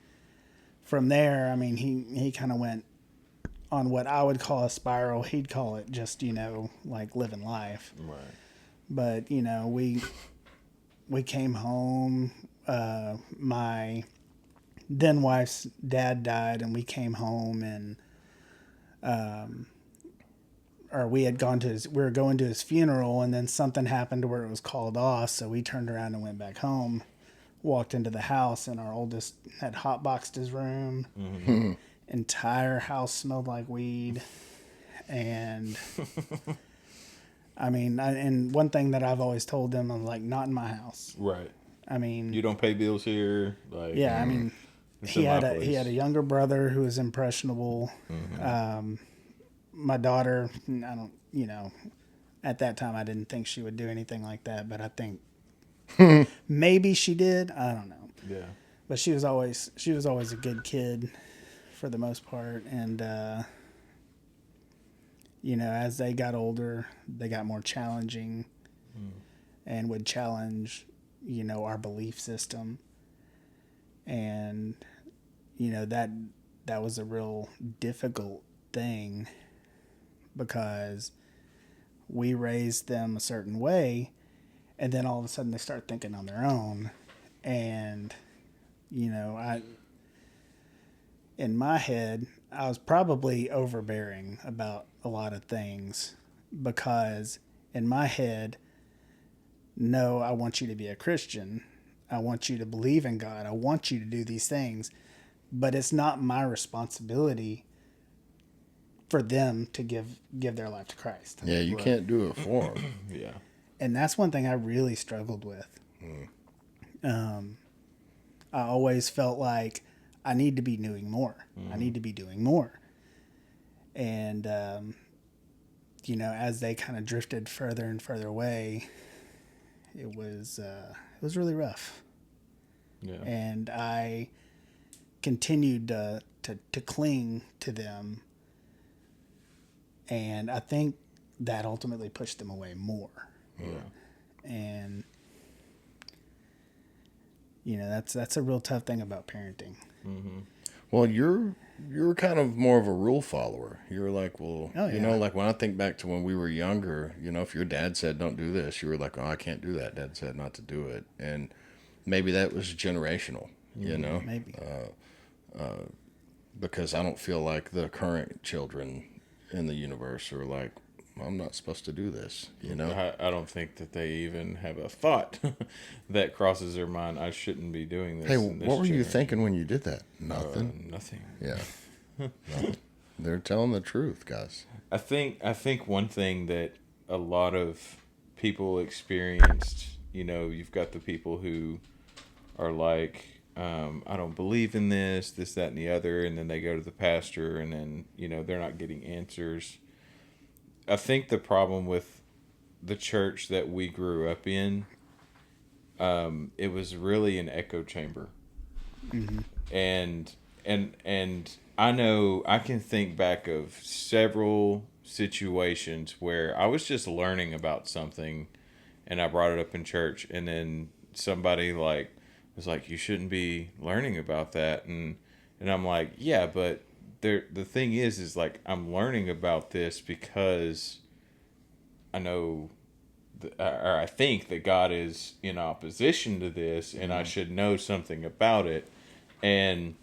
from there, I mean, he kind of went on what I would call a spiral. He'd call it just, like living life. Right. But, we came home. My then wife's dad died, and we came home, and or we had gone to we were going to his funeral, and then something happened to where it was called off, so we turned around and went back home. Walked into the house, and our oldest had hotboxed his room. Entire house smelled like weed, and I mean, and one thing that I've always told them, I'm like, not in my house. Right. I mean, You don't pay bills here. Like, yeah, I mean, it's he in my had place. a younger brother who was impressionable. My daughter, I don't, at that time I didn't think she would do anything like that, but I think maybe she did. I don't know. Yeah. But she was always a good kid for the most part, and as they got older, they got more challenging, and would challenge our belief system, and that was a real difficult thing, because we raised them a certain way, and then all of a sudden they start thinking on their own. And in my head, I was probably overbearing about a lot of things, because in my head, no, I want you to be a Christian. I want you to believe in God. I want you to do these things, but it's not my responsibility for them to give their life to Christ. Yeah, you can't do it for them. Yeah. And that's one thing I really struggled with. I always felt like I need to be doing more. I need to be doing more. And, as they kind of drifted further and further away, it was really rough. Yeah. And I continued to cling to them. And I think that ultimately pushed them away more. Yeah. And that's a real tough thing about parenting. Well, you're kind of more of a rule follower. You're like, well, Oh, yeah. like when I think back to when we were younger, if your dad said don't do this, you were like, oh, I can't do that. Dad said not to do it. And maybe that was generational, Maybe. Because I don't feel like the current children in the universe are like, I'm not supposed to do this, I don't think that they even have a thought that crosses their mind. I shouldn't be doing this. Hey, in this what were you generation. thinking when you did that? Nothing. Nothing. Yeah. Nothing. They're telling the truth, guys. I think one thing that a lot of people experienced, you've got the people who are like, I don't believe in this, that, and the other, and then they go to the pastor, and then, they're not getting answers. I think the problem with the church that we grew up in, it was really an echo chamber. And I know I can think back of several situations where I was just learning about something, and I brought it up in church, and then somebody was like, you shouldn't be learning about that, and I'm like, yeah, but the thing is like, I'm learning about this because I know or I think that God is in opposition to this, and I should know something about it. And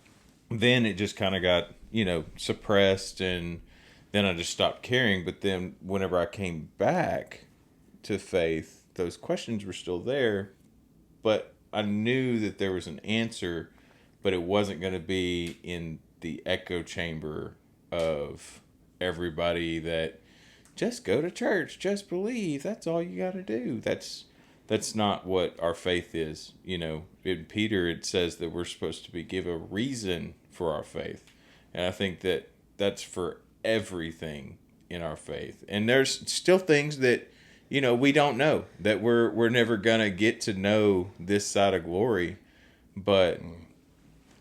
then it just kind of got, suppressed, and then I just stopped caring. But then whenever I came back to faith, those questions were still there, but I knew that there was an answer, but it wasn't going to be in the echo chamber of everybody that just go to church, just believe, that's all you got to do. that's not what our faith is. You know, in Peter it says that we're supposed to give a reason for our faith, and I think that that's for everything in our faith. And there's still things that, you know, we don't know, that we're never gonna get to know this side of glory, but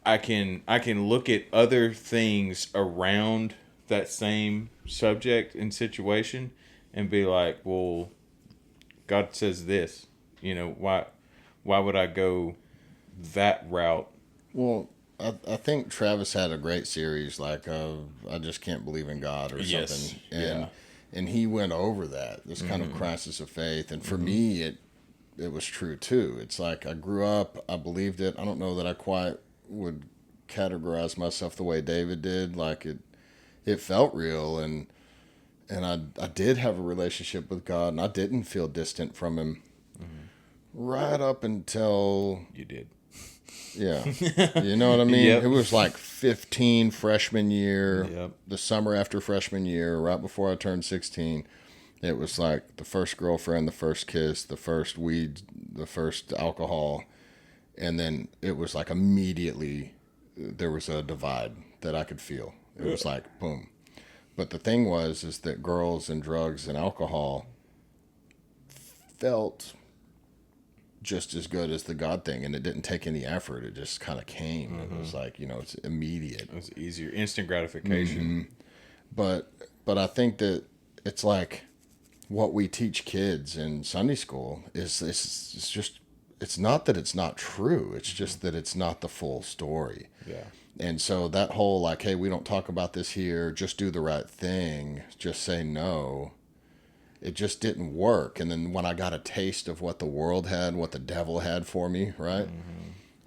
I can look at other things around that same subject and situation and be like, well, God says this, you know, why would I go that route? Well, I think Travis had a great series, like I just can't believe in God or Yes. something, Yeah. and he went over that this kind of crisis of faith, and for me it was true too. It's like I grew up, I believed it. I don't know that I quite would categorize myself the way David did. Like it felt real, and I did have a relationship with God, and I didn't feel distant from him right up until, You did. yeah, you know what I mean? Yep. It was like 15 freshman year, Yep. the summer after freshman year, right before I turned 16. It was like the first girlfriend, the first kiss, the first weed, the first alcohol. And then it was like immediately there was a divide that I could feel. It was like, boom. But the thing is that girls and drugs and alcohol felt just as good as the God thing, and it didn't take any effort. It just kind of came. It was like, you know, it's immediate. It was easier, instant gratification. But I think that it's like what we teach kids in Sunday school is it's just, it's not that it's not true. It's just that it's not the full story. Yeah. And so that whole like, hey, we don't talk about this here, just do the right thing, just say no, it just didn't work. And then when I got a taste of what the world had, what the devil had for me, right?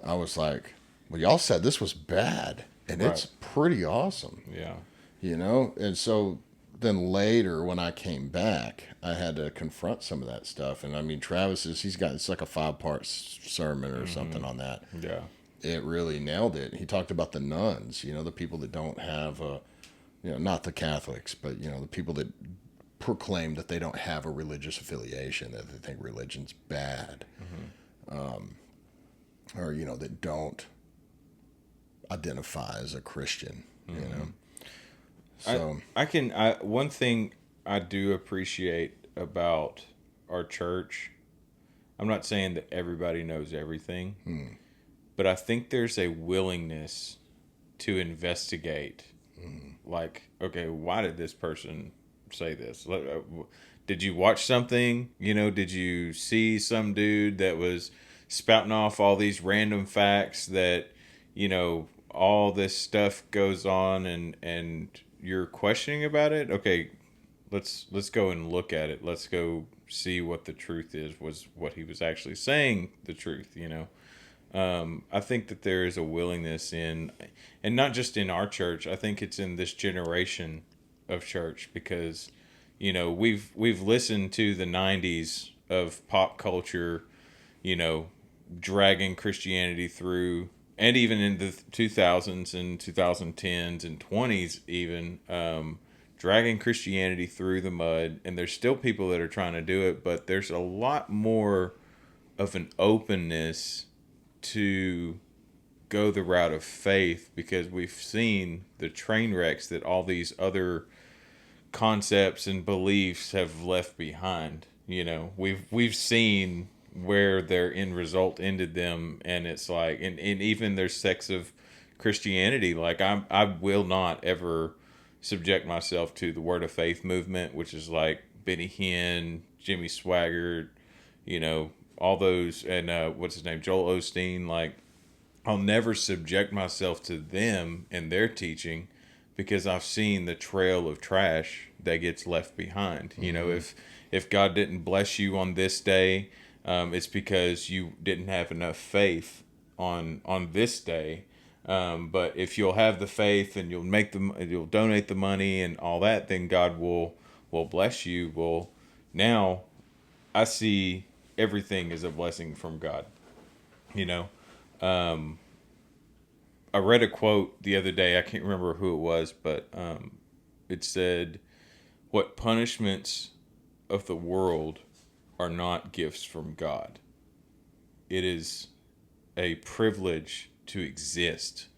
I was like, well, y'all said this was bad, and it's pretty awesome, Yeah. you know? And so then later when I came back, I had to confront some of that stuff. And I mean, it's like a 5-part sermon or something on that. Yeah. It really nailed it. He talked about the nuns, you know, the people that don't have not the Catholics, but, you know, the people that proclaim that they don't have a religious affiliation, that they think religion's bad, or, you know, that don't identify as a Christian, you know. So one thing I do appreciate about our church, I'm not saying that everybody knows everything, but I think there's a willingness to investigate. Like, okay, why did this person say this? Did you watch something? You know, did you see some dude that was spouting off all these random facts that, you know, all this stuff goes on and you're questioning about it? Okay, let's go and look at it. Let's go see what the truth is. Was what he was actually saying the truth, you know? I think that there is a willingness and not just in our church. I think it's in this generation of church because, you know, we've listened to the 90s of pop culture, you know, dragging Christianity through, and even in the 2000s and 2010s and 20s even, dragging Christianity through the mud. And there's still people that are trying to do it, but there's a lot more of an openness to go the route of faith because we've seen the train wrecks that all these other concepts and beliefs have left behind. You know, we've seen where their end result ended them, and it's like, and even their sects of Christianity, like I will not ever subject myself to the Word of Faith movement, which is like Benny Hinn, Jimmy Swaggart, you know, all those, and what's his name, Joel Osteen. Like, I'll never subject myself to them and their teaching because I've seen the trail of trash that gets left behind. You know, if God didn't bless you on this day, it's because you didn't have enough faith on this day. But if you'll have the faith and you'll donate the money and all that, then God will bless you. Well, now I see everything is a blessing from God. You know, I read a quote the other day. I can't remember who it was, but it said, "What punishments of the world are not gifts from God. It is a privilege to exist,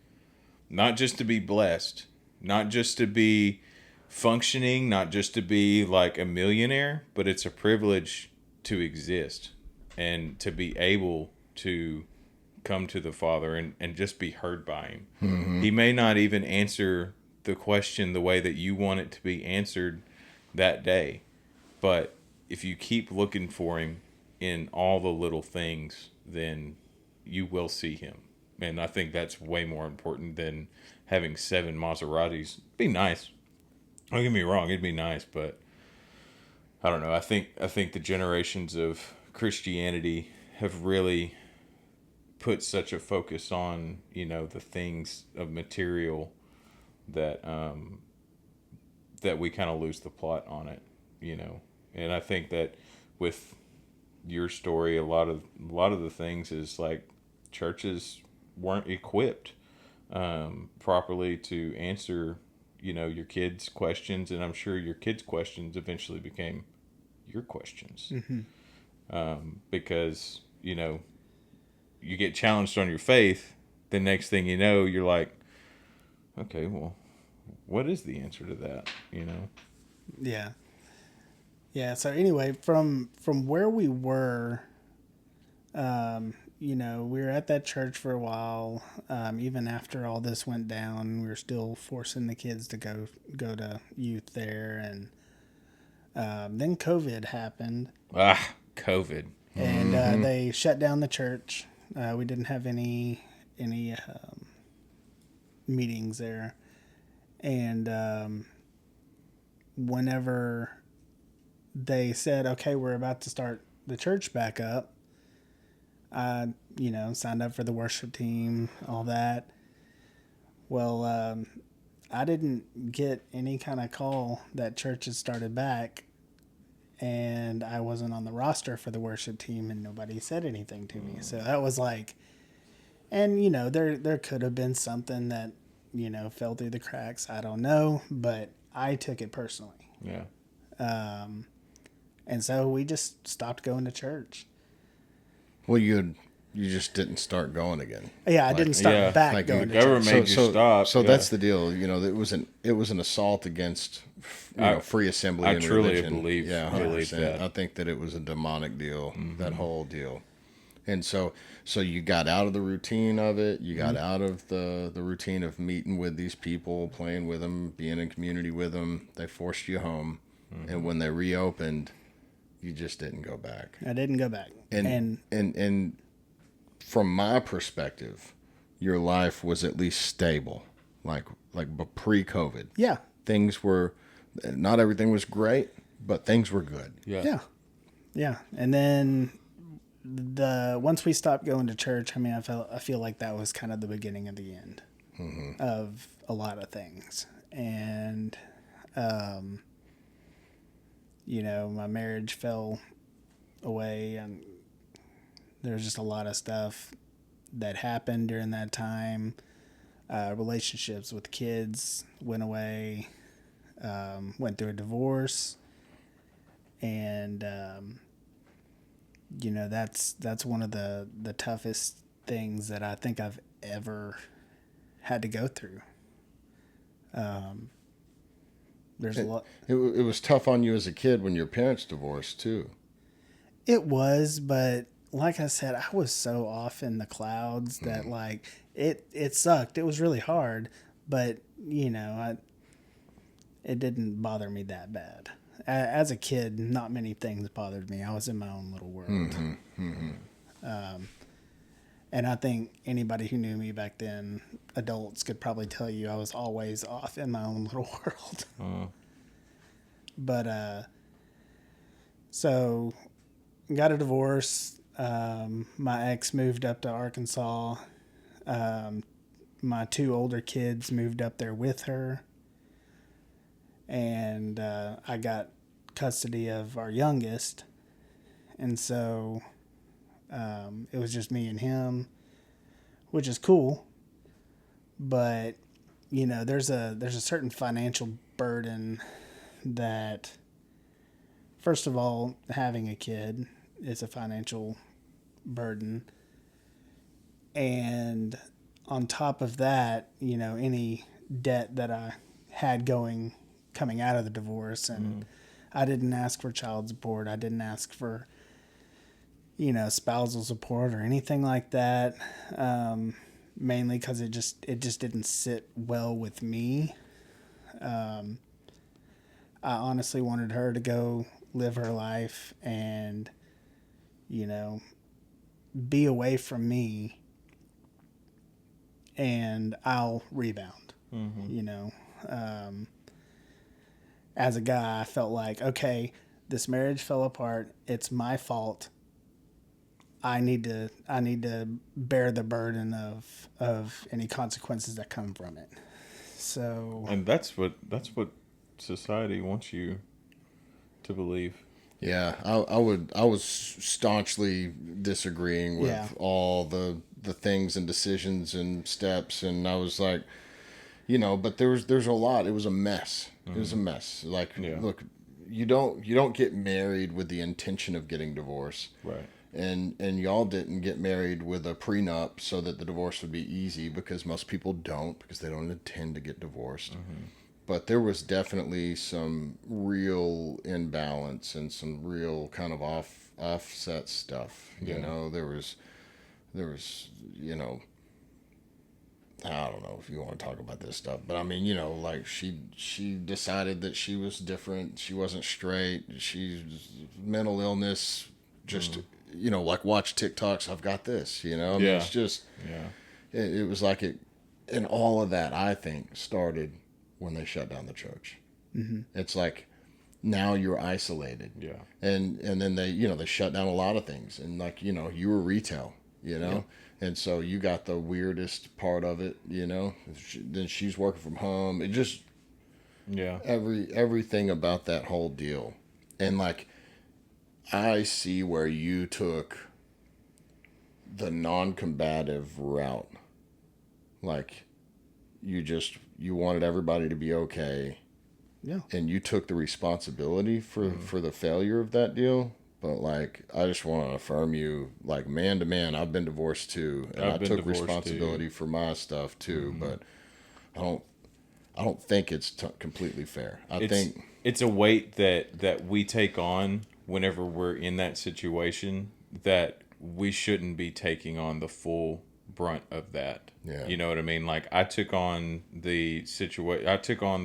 not just to be blessed, not just to be functioning, not just to be like a millionaire, but it's a privilege to exist and to be able to come to the Father and just be heard by him. He may not even answer the question the way that you want it to be answered that day, but if you keep looking for him in all the little things, then you will see him. And I think that's way more important than having 7 Maseratis. Be nice. Don't get me wrong, it'd be nice, but I don't know. I think the generations of Christianity have really put such a focus on, the things of material that that we kind of lose the plot on it, And I think that with your story, a lot of the things is like churches weren't equipped properly to answer, your kids' questions, and I'm sure your kids' questions eventually became your questions. Because you get challenged on your faith, the next thing you know, you're like, okay, well, what is the answer to that? Yeah. So anyway, from where we were, we were at that church for a while. Even after all this went down, we were still forcing the kids to go to youth there, and then COVID happened. COVID. And they shut down the church. We didn't have any meetings there, and whenever they said, "Okay, we're about to start the church back up," I, signed up for the worship team, all that. Well, I didn't get any kind of call that church had started back, and I wasn't on the roster for the worship team, and nobody said anything to me. So that was like, and there could have been something that fell through the cracks. I don't know, but I took it personally. Yeah. And so we just stopped going to church. Well, you just didn't start going again. Yeah, I didn't start back like going the to government church. made you stop. So Yeah. that's the deal. It was an assault against free assembly. I and truly religion. believe that. I think that it was a demonic deal. That whole deal. And so you got out of the routine of it. You got out of the routine of meeting with these people, playing with them, being in community with them. They forced you home, and when they reopened, you just didn't go back. I didn't go back. And from my perspective, your life was at least stable, like pre-COVID. Yeah. Things were, not everything was great, but things were good. Yeah. And then once we stopped going to church, I feel like that was kind of the beginning of the end of a lot of things. And my marriage fell away, and there was just a lot of stuff that happened during that time. Relationships with kids went away, went through a divorce, and that's one of the toughest things that I think I've ever had to go through. There's a lot. It was tough on you as a kid when your parents divorced too. It was, but like I said, I was so off in the clouds that like it sucked. It was really hard, but it didn't bother me that bad. As a kid, not many things bothered me. I was in my own little world. And I think anybody who knew me back then, adults, could probably tell you I was always off in my own little world. But so got a divorce. My ex moved up to Arkansas. My 2 older kids moved up there with her. And I got custody of our youngest. And so it was just me and him, which is cool. But, there's a certain financial burden that first of all, having a kid is a financial burden. And on top of that, any debt that I had coming out of the divorce, and I didn't ask for child support. I didn't ask for, spousal support or anything like that. Mainly because it just didn't sit well with me. I honestly wanted her to go live her life and, be away from me, and I'll rebound. As a guy, I felt like, okay, this marriage fell apart. It's my fault. I need to bear the burden of any consequences that come from it. So, And that's what society wants you to believe. Yeah, I was staunchly disagreeing with all the things and decisions and steps, and I was like, but there's a lot. It was a mess. It was a mess. Like, look, you don't get married with the intention of getting divorced. Right. And y'all didn't get married with a prenup so that the divorce would be easy, because most people don't, because they don't intend to get divorced. But there was definitely some real imbalance and some real kind of offset stuff. There was I don't know if you want to talk about this stuff, but I mean, like she decided that she was different. She wasn't straight. She's mental illness. Just like, watch TikToks. I've got this. I mean, it's just it was like it, and all of that I think started when they shut down the church. It's like, now you're isolated. And then they shut down a lot of things, and like, you were retail. And so you got the weirdest part of it, then she's working from home. It just, everything about that whole deal. And like, I see where you took the non-combative route. Like, you wanted everybody to be okay. Yeah. And you took the responsibility for the failure of that deal. But like, I just want to affirm you, like, man to man, I've been divorced too, and I took responsibility for my stuff too. But I don't think it's completely fair. I think it's a weight that we take on whenever we're in that situation, that we shouldn't be taking on the full brunt of that. Yeah. You know what I mean? Like, I took on the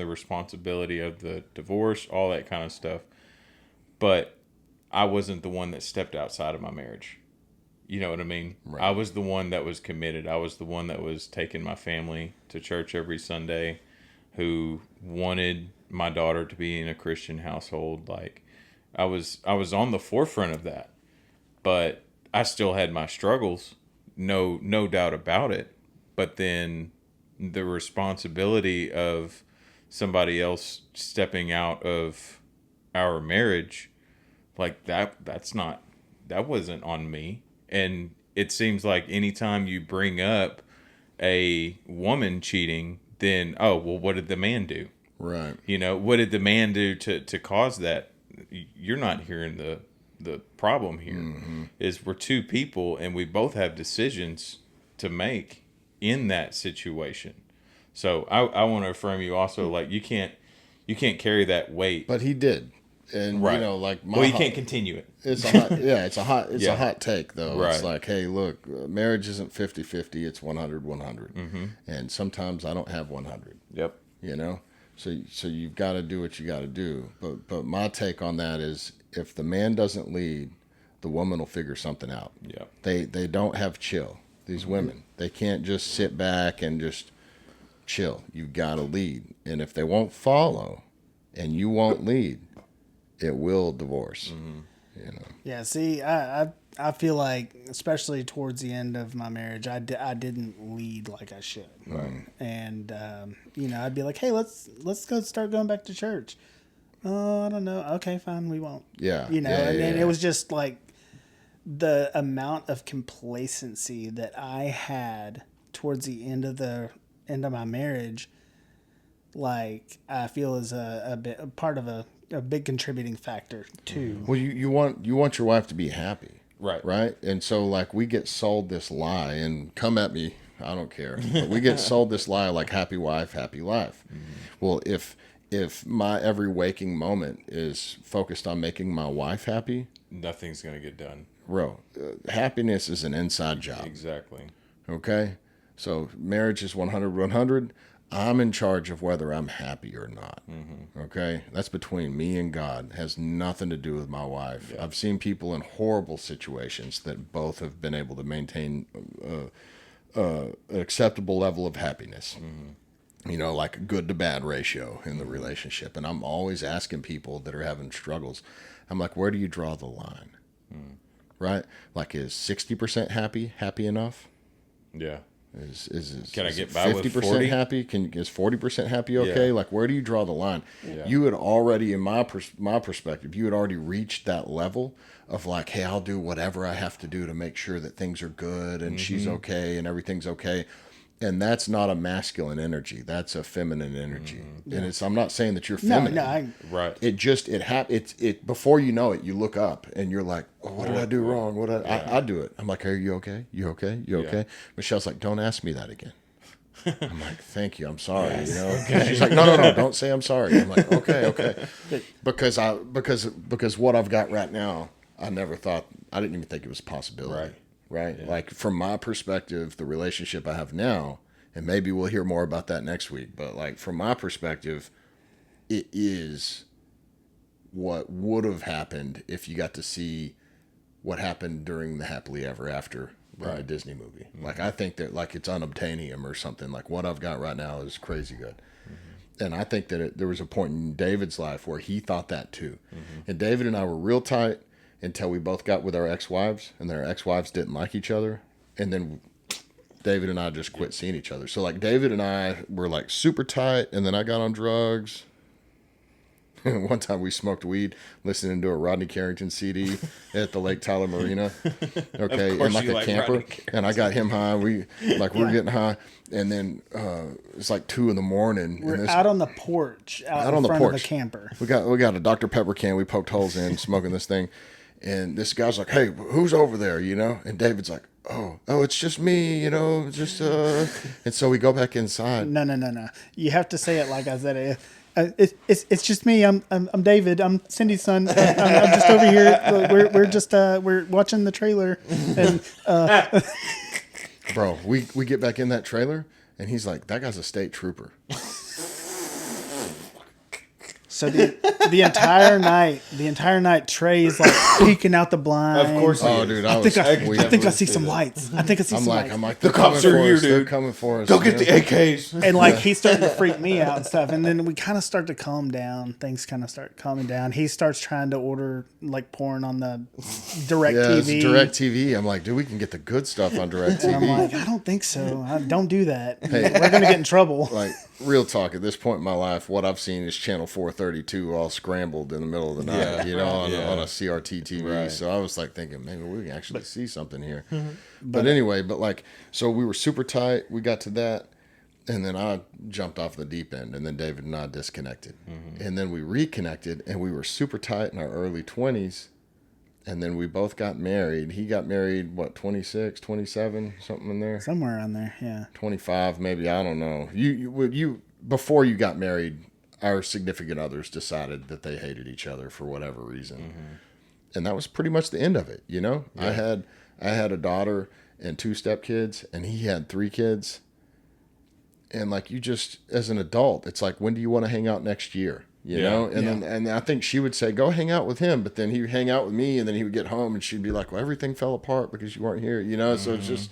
responsibility of the divorce, all that kind of stuff. But I wasn't the one that stepped outside of my marriage. You know what I mean? Right. I was the one that was committed. I was the one that was taking my family to church every Sunday, who wanted my daughter to be in a Christian household. Like, I was on the forefront of that. But I still had my struggles, no doubt about it. But then the responsibility of somebody else stepping out of our marriage, like, that wasn't on me. And it seems like anytime you bring up a woman cheating, then, oh, well, what did the man do? Right. What did the man do to cause that? You're not hearing the problem here. Is we're two people, and we both have decisions to make in that situation. So I want to affirm you also, like, you can't carry that weight. But he did. And right. Like, you can't continue it. It's a hot, it's a hot take though. Right. It's like, hey, look, marriage isn't 50-50, it's 100-100. And sometimes I don't have 100. Yep. So you've got to do what you got to do. But my take on that is, if the man doesn't lead, the woman will figure something out. Yeah. They don't have chill. These women, they can't just sit back and just chill. You got to lead. And if they won't follow and you won't lead, it will divorce. Yeah, see, I feel like, especially towards the end of my marriage, I didn't lead like I should. Right. And I'd be like, hey, let's go start going back to church. Oh, I don't know. Okay, fine, we won't. Yeah. And it was just like the amount of complacency that I had towards the end of my marriage. Like, I feel is a part of a a big contributing factor too. Well, you want your wife to be happy, Right. right? And so like we get sold this lie, and come at me, I don't care. But we get sold this lie like happy wife, happy life. Well, if my every waking moment is focused on making my wife happy, Nothing's gonna get done. bro, happiness is an inside job. Exactly. Okay? So marriage is 100-100. I'm in charge of whether I'm happy or not. Okay? That's between me and God. It has nothing to do with my wife. Yeah. I've seen people in horrible situations that both have been able to maintain an acceptable level of happiness. You know, like a good to bad ratio in the relationship. And I'm always asking people that are having struggles, I'm like, where do you draw the line? Right? Like, is 60% happy enough? Yeah. Is Can I get by with 50% 40? happy? Is 40% happy okay? Yeah. Like, where do you draw the line? Yeah. You had already, in my perspective, you had already reached that level of like, hey, I'll do whatever I have to do to make sure that things are good and she's okay and everything's okay. And that's not a masculine energy. That's a feminine energy. And I'm not saying that you're feminine. No, Right. It before you know it, you look up and you're like, oh, what did I do wrong? I do it. I'm like, are you okay? You okay? You okay? Michelle's like, don't ask me that again. I'm like, thank you. I'm sorry. Yes. You know. Okay. She's like, no. Don't say I'm sorry. I'm like, okay. Because what I've got right now, I didn't even think it was a possibility. Right. Yeah. Like from my perspective, the relationship I have now, and maybe we'll hear more about that next week, but like from my perspective, it is what would have happened if you got to see what happened during the Happily Ever After in a Disney movie. Like I think that like it's unobtainium or something. Like what I've got right now is crazy good. And I think that there was a point in David's life where he thought that too. And David and I were real tight until we both got with our ex-wives, and their ex-wives didn't like each other. And then David and I just quit seeing each other. So like David and I were like super tight, and then I got on drugs. One time we smoked weed listening to a Rodney Carrington CD at the Lake Tyler Marina. Okay, Of course in like you a like camper. Rodney Carrington. And I got him high. We're getting high. And then it's like 2 a.m. and We're this out on the porch, out on in the front porch. of the camper. We got a Dr. Pepper can we poked holes in, smoking this thing. And this guy's like, hey, who's over there, you know? And David's like, oh, it's just me, you know, just, And so we go back inside. No. You have to say it like I said it. It's just me. I'm David. I'm Cindy's son. I'm just over here. We're watching the trailer. And Bro, we get back in that trailer, and he's like, that guy's a state trooper. so the entire night, Trey's like peeking out the blind. Of course he Oh, is. dude, I think I see see some that. lights. I think I see some lights. I'm like, The they're cops coming are for here, us. They're dude. coming for us. Go get the you know? AKs. And like he's starting to freak me out and stuff. And then we kind of start to calm down. Things kind of start calming down. He starts trying to order like porn on the direct Yeah, it's TV. Direct TV. I'm like, dude, we can get the good stuff on Direct And I'm TV. like, I don't think so. Don't do that. We're gonna get in trouble. Like, real talk, at this point in my life, what I've seen is Channel 432 all scrambled in the middle of the night, Yeah, you know, on yeah. a CRT TV. Right. So I was like thinking, maybe we can actually see something here. But anyway, so we were super tight. We got to that. And then I jumped off the deep end, and then David and I disconnected. And then we reconnected, and we were super tight in our early 20s. And then we both got married. He got married, 26, 27, something in there? Somewhere around there, yeah. 25, maybe, I don't know. You before you got married, our significant others decided that they hated each other for whatever reason. And that was pretty much the end of it, you know? Yeah. I had a daughter and 2 stepkids, and he had 3 kids. And like you just, as an adult, it's like, when do you want to hang out next year? You know? And I think she would say, go hang out with him. But then he would hang out with me, and then he would get home, and she'd be like, well, everything fell apart because you weren't here, you know? So it's just,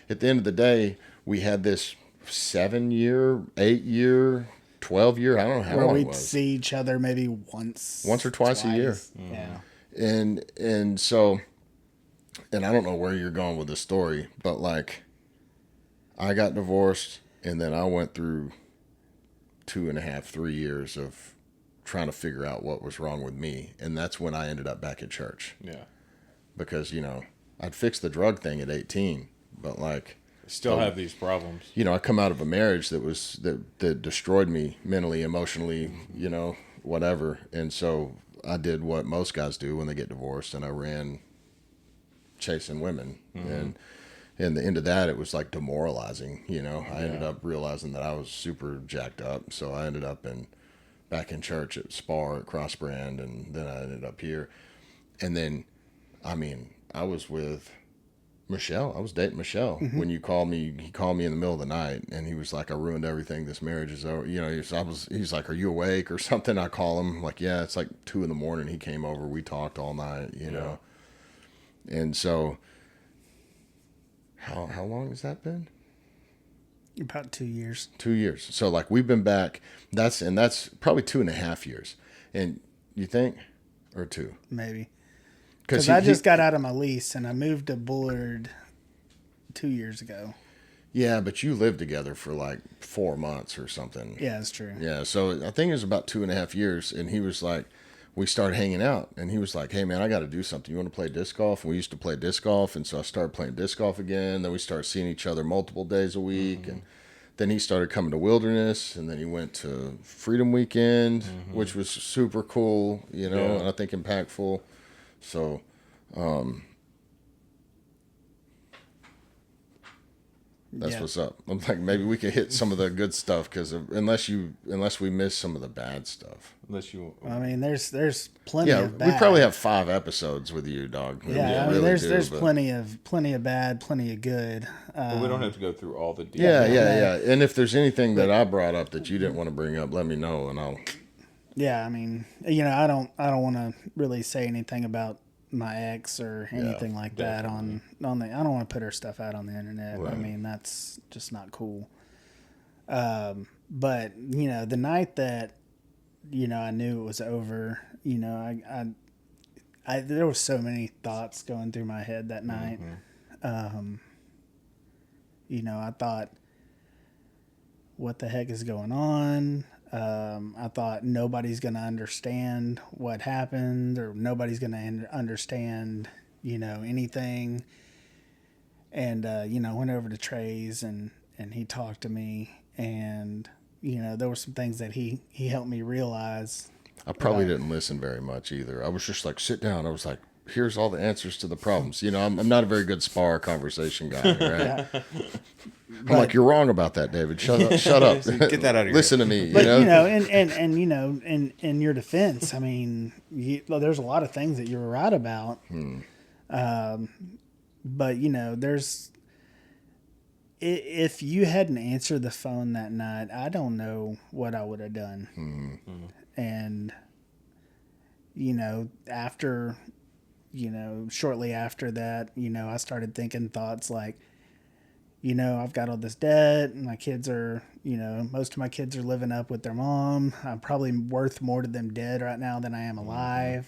at the end of the day, we had this 7-year, 8-year, 12-year, I don't know how Where long it we'd was. see each other maybe once Or twice a year. Yeah. And so, and I don't know where you're going with this story, but like, I got divorced, and then I went through 2.5, 3 years of trying to figure out what was wrong with me. And that's when I ended up back at church. Yeah. Because, you know, I'd fixed the drug thing at 18, but like, Still have these problems. you know, I come out of a marriage that destroyed me mentally, emotionally, you know, whatever. And so I did what most guys do when they get divorced, and I ran chasing women. And the end of that, it was like demoralizing. I ended up realizing that I was super jacked up. So I ended up back in church at Spar at Cross Brand, and then I ended up here. And then, I was with Michelle. I was dating Michelle when you called me. He called me in the middle of the night, and he was like, "I ruined everything. This marriage is over." He's like, "Are you awake or something?" I call him. I'm like, "Yeah." It's like 2 a.m. He came over. We talked all night. And so, how long has that been? About 2 years. 2 years. So like we've been back. That's probably 2.5 years. And you think, or 2? Maybe. Because I just got out of my lease and I moved to Bullard 2 years ago. Yeah, but you lived together for like 4 months or something. Yeah, that's true. Yeah, so I think it was about 2.5 years, and he was like, we started hanging out, and he was like, "Hey man, I got to do something. You want to play disc golf?" And we used to play disc golf, and so I started playing disc golf again. Then we started seeing each other multiple days a week, and then he started coming to Wilderness, and then he went to Freedom Weekend, which was super cool, and I think impactful. So, that's what's up. I'm like, maybe we can hit some of the good stuff, because unless we miss some of the bad stuff. There's plenty of bad. We probably have 5 episodes with you, dog. Yeah, there's plenty of bad, plenty of good. But we don't have to go through all the details. Yeah. And if there's anything that I brought up that you didn't want to bring up, let me know, and I'll. Yeah, I don't want to really say anything about my ex or anything like that on the. I don't want to put her stuff out on the internet. Right. That's just not cool. But the night that I knew it was over, I there was so many thoughts going through my head that night. I thought, what the heck is going on? I thought nobody's going to understand what happened, or nobody's going to understand, anything. And, went over to Trey's and he talked to me, and, there were some things that he helped me realize. I probably didn't listen very much either. I was just like, sit down. I was like, here's all the answers to the problems. I'm not a very good spar conversation guy, right? I'm like, you're wrong about that, David. Shut up. Get that out of your Listen to me. But in your defense, there's a lot of things that you're right about. But there's, if you hadn't answered the phone that night, I don't know what I would have done. And after, shortly after that, I started thinking thoughts like, I've got all this debt, and my kids are, most of my kids are living up with their mom. I'm probably worth more to them dead right now than I am alive.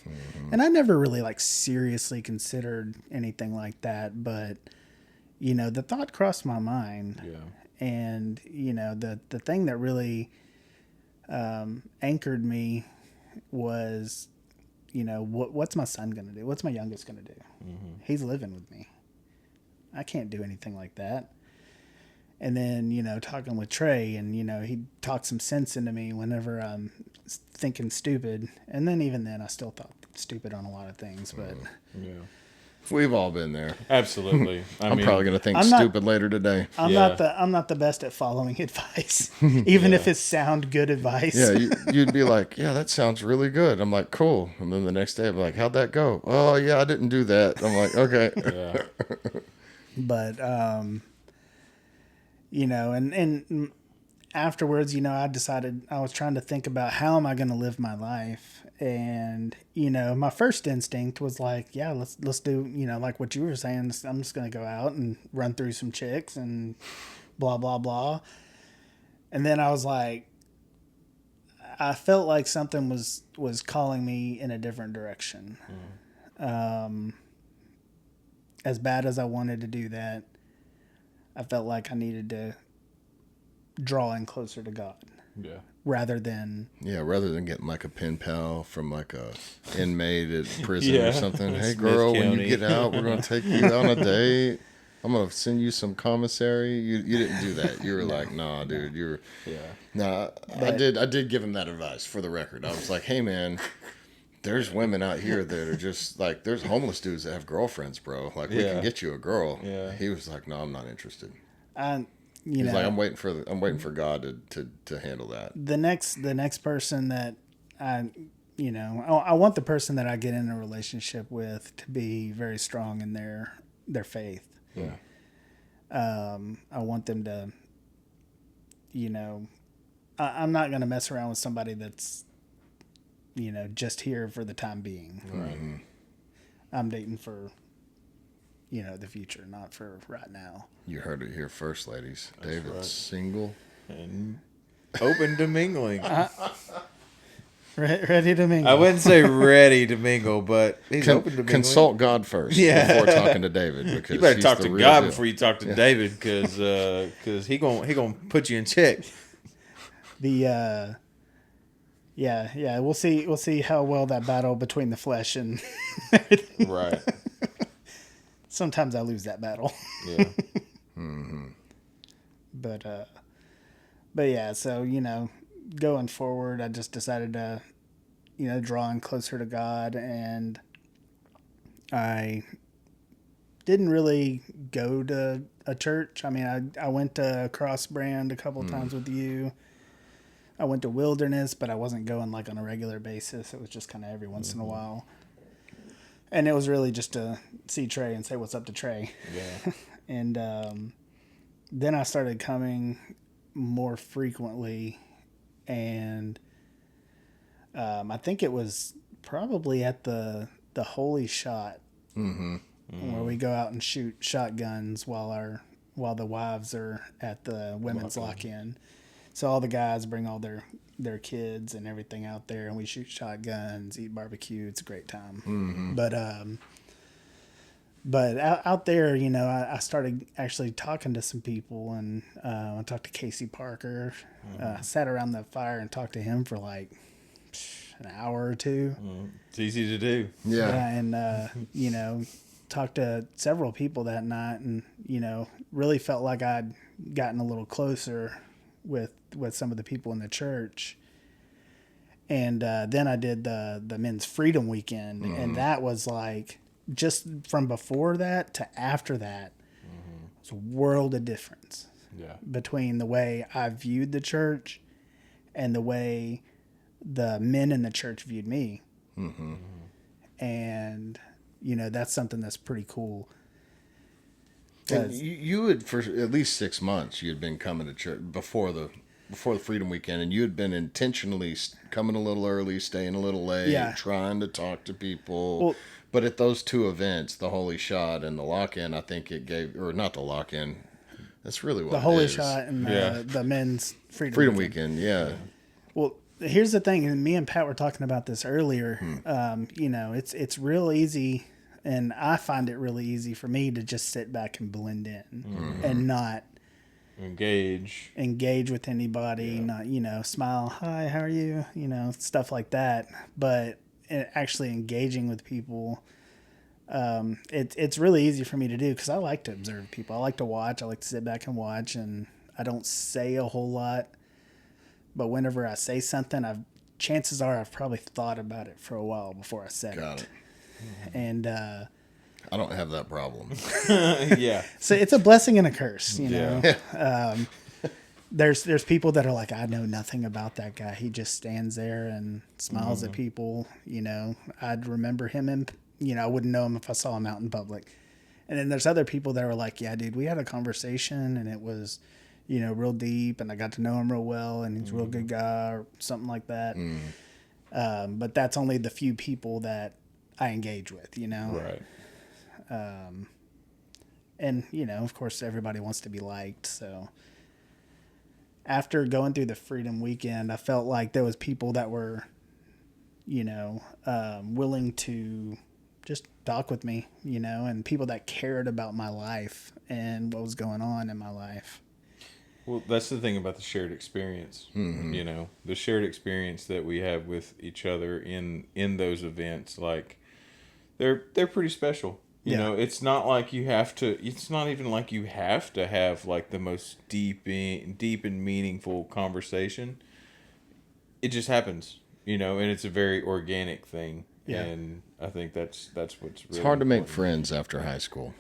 And I never really seriously considered anything like that, but the thought crossed my mind. And the thing that really anchored me was, what's my son gonna do? What's my youngest gonna do? He's living with me. I can't do anything like that. And then, talking with Trey, and, he talked some sense into me whenever I'm thinking stupid. And then even then, I still thought stupid on a lot of things. But we've all been there. Absolutely. I'm probably going to think stupid later today. I'm not the best at following advice, even if it sound good advice. Yeah, you'd be like, yeah, that sounds really good. I'm like, cool. And then the next day, I'm like, how'd that go? Oh, yeah, I didn't do that. I'm like, okay. But, and afterwards, I decided I was trying to think about how am I going to live my life. And, my first instinct was like, yeah, let's do, like what you were saying. I'm just going to go out and run through some chicks and blah, blah, blah. And then I was like, I felt like something was calling me in a different direction. As bad as I wanted to do that, I felt like I needed to draw in closer to God. Yeah. Rather than getting like a pen pal from like a inmate at prison or something. Hey girl, when you get out, we're going to take you on a date. I'm gonna send you some commissary. You didn't do that. You were like, nah, dude. You're nah. I did give him that advice for the record. I was like, hey man, there's women out here that are just like, there's homeless dudes that have girlfriends, bro. Like we can get you a girl. Yeah. He was like, no, I'm not interested. You He's know, like, I'm waiting for God to handle that. the next person that I want the person that I get in a relationship with to be very strong in their faith. Yeah. I want them to, I'm not going to mess around with somebody that's, just here for the time being. Right. I'm dating for, the future, not for right now. You heard it here first, ladies. That's David's right. single. And open to mingling. Ready to mingle. I wouldn't say ready to mingle, but he's open to mingling. Consult God first before talking to David. Because You better he's talk the to real God deal. before you talk to David, because he gonna put you in check. Yeah, we'll see how well that battle between the flesh and Right. sometimes I lose that battle. Yeah. But yeah, so going forward, I just decided to drawing closer to God, and I didn't really go to a church. I mean, I went to Cross Brand a couple times with you. I went to Wilderness, but I wasn't going like on a regular basis. It was just kind of every once in a while. And it was really just to see Trey and say what's up to Trey. Yeah. And then I started coming more frequently, and I think it was probably at the Holy Shot, where we go out and shoot shotguns while the wives are at the women's lock-in. So all the guys bring all their kids and everything out there, and we shoot shotguns, eat barbecue. It's a great time. But out there, I started actually talking to some people, and I talked to Casey Parker. Sat around the fire and talked to him for like an hour or two. It's easy to do. Yeah. And talked to several people that night, and really felt like I'd gotten a little closer with some of the people in the church. And then I did the Men's Freedom Weekend, and that was like, just from before that to after that, it's a world of difference between the way I viewed the church and the way the men in the church viewed me. And that's something that's pretty cool. And you had, for at least 6 months, you had been coming to church before the Freedom Weekend, and you had been intentionally coming a little early, staying a little late, trying to talk to people. Well, but at those two events, the Holy Shot and the lock-in, I think it gave, or not the lock-in, that's really what the it Holy is. Shot and the Men's Freedom Weekend, yeah. Well, here's the thing, and me and Pat were talking about this earlier. It's real easy, and I find it really easy for me to just sit back and blend in and not engage with anybody, not smile, hi, how are you, stuff like that. But actually engaging with people, it's really easy for me to do, because I like to observe people. I like to watch. I like to sit back and watch, and I don't say a whole lot. But whenever I say something, chances are I've probably thought about it for a while before I said Got it. And I don't have that problem. Yeah. So it's a blessing and a curse, know. There's people that are like, I know nothing about that guy. He just stands there and smiles at people. I'd remember him, and I wouldn't know him if I saw him out in public. And then there's other people that are like, yeah, dude, we had a conversation, and it was, real deep, and I got to know him real well, and he's a real good guy, or something like that. But that's only the few people that I engage with, Right. And, of course, everybody wants to be liked. So after going through the Freedom Weekend, I felt like there was people that were, willing to just talk with me, and people that cared about my life and what was going on in my life. Well, that's the thing about the shared experience. The shared experience that we have with each other in those events, like they're pretty special. You know, it's not like you have to. It's not even like you have to have like the most deep and meaningful conversation. It just happens, you know, and it's a very organic thing. Yeah. And I think that's what's really It's hard to make important. friends after high school,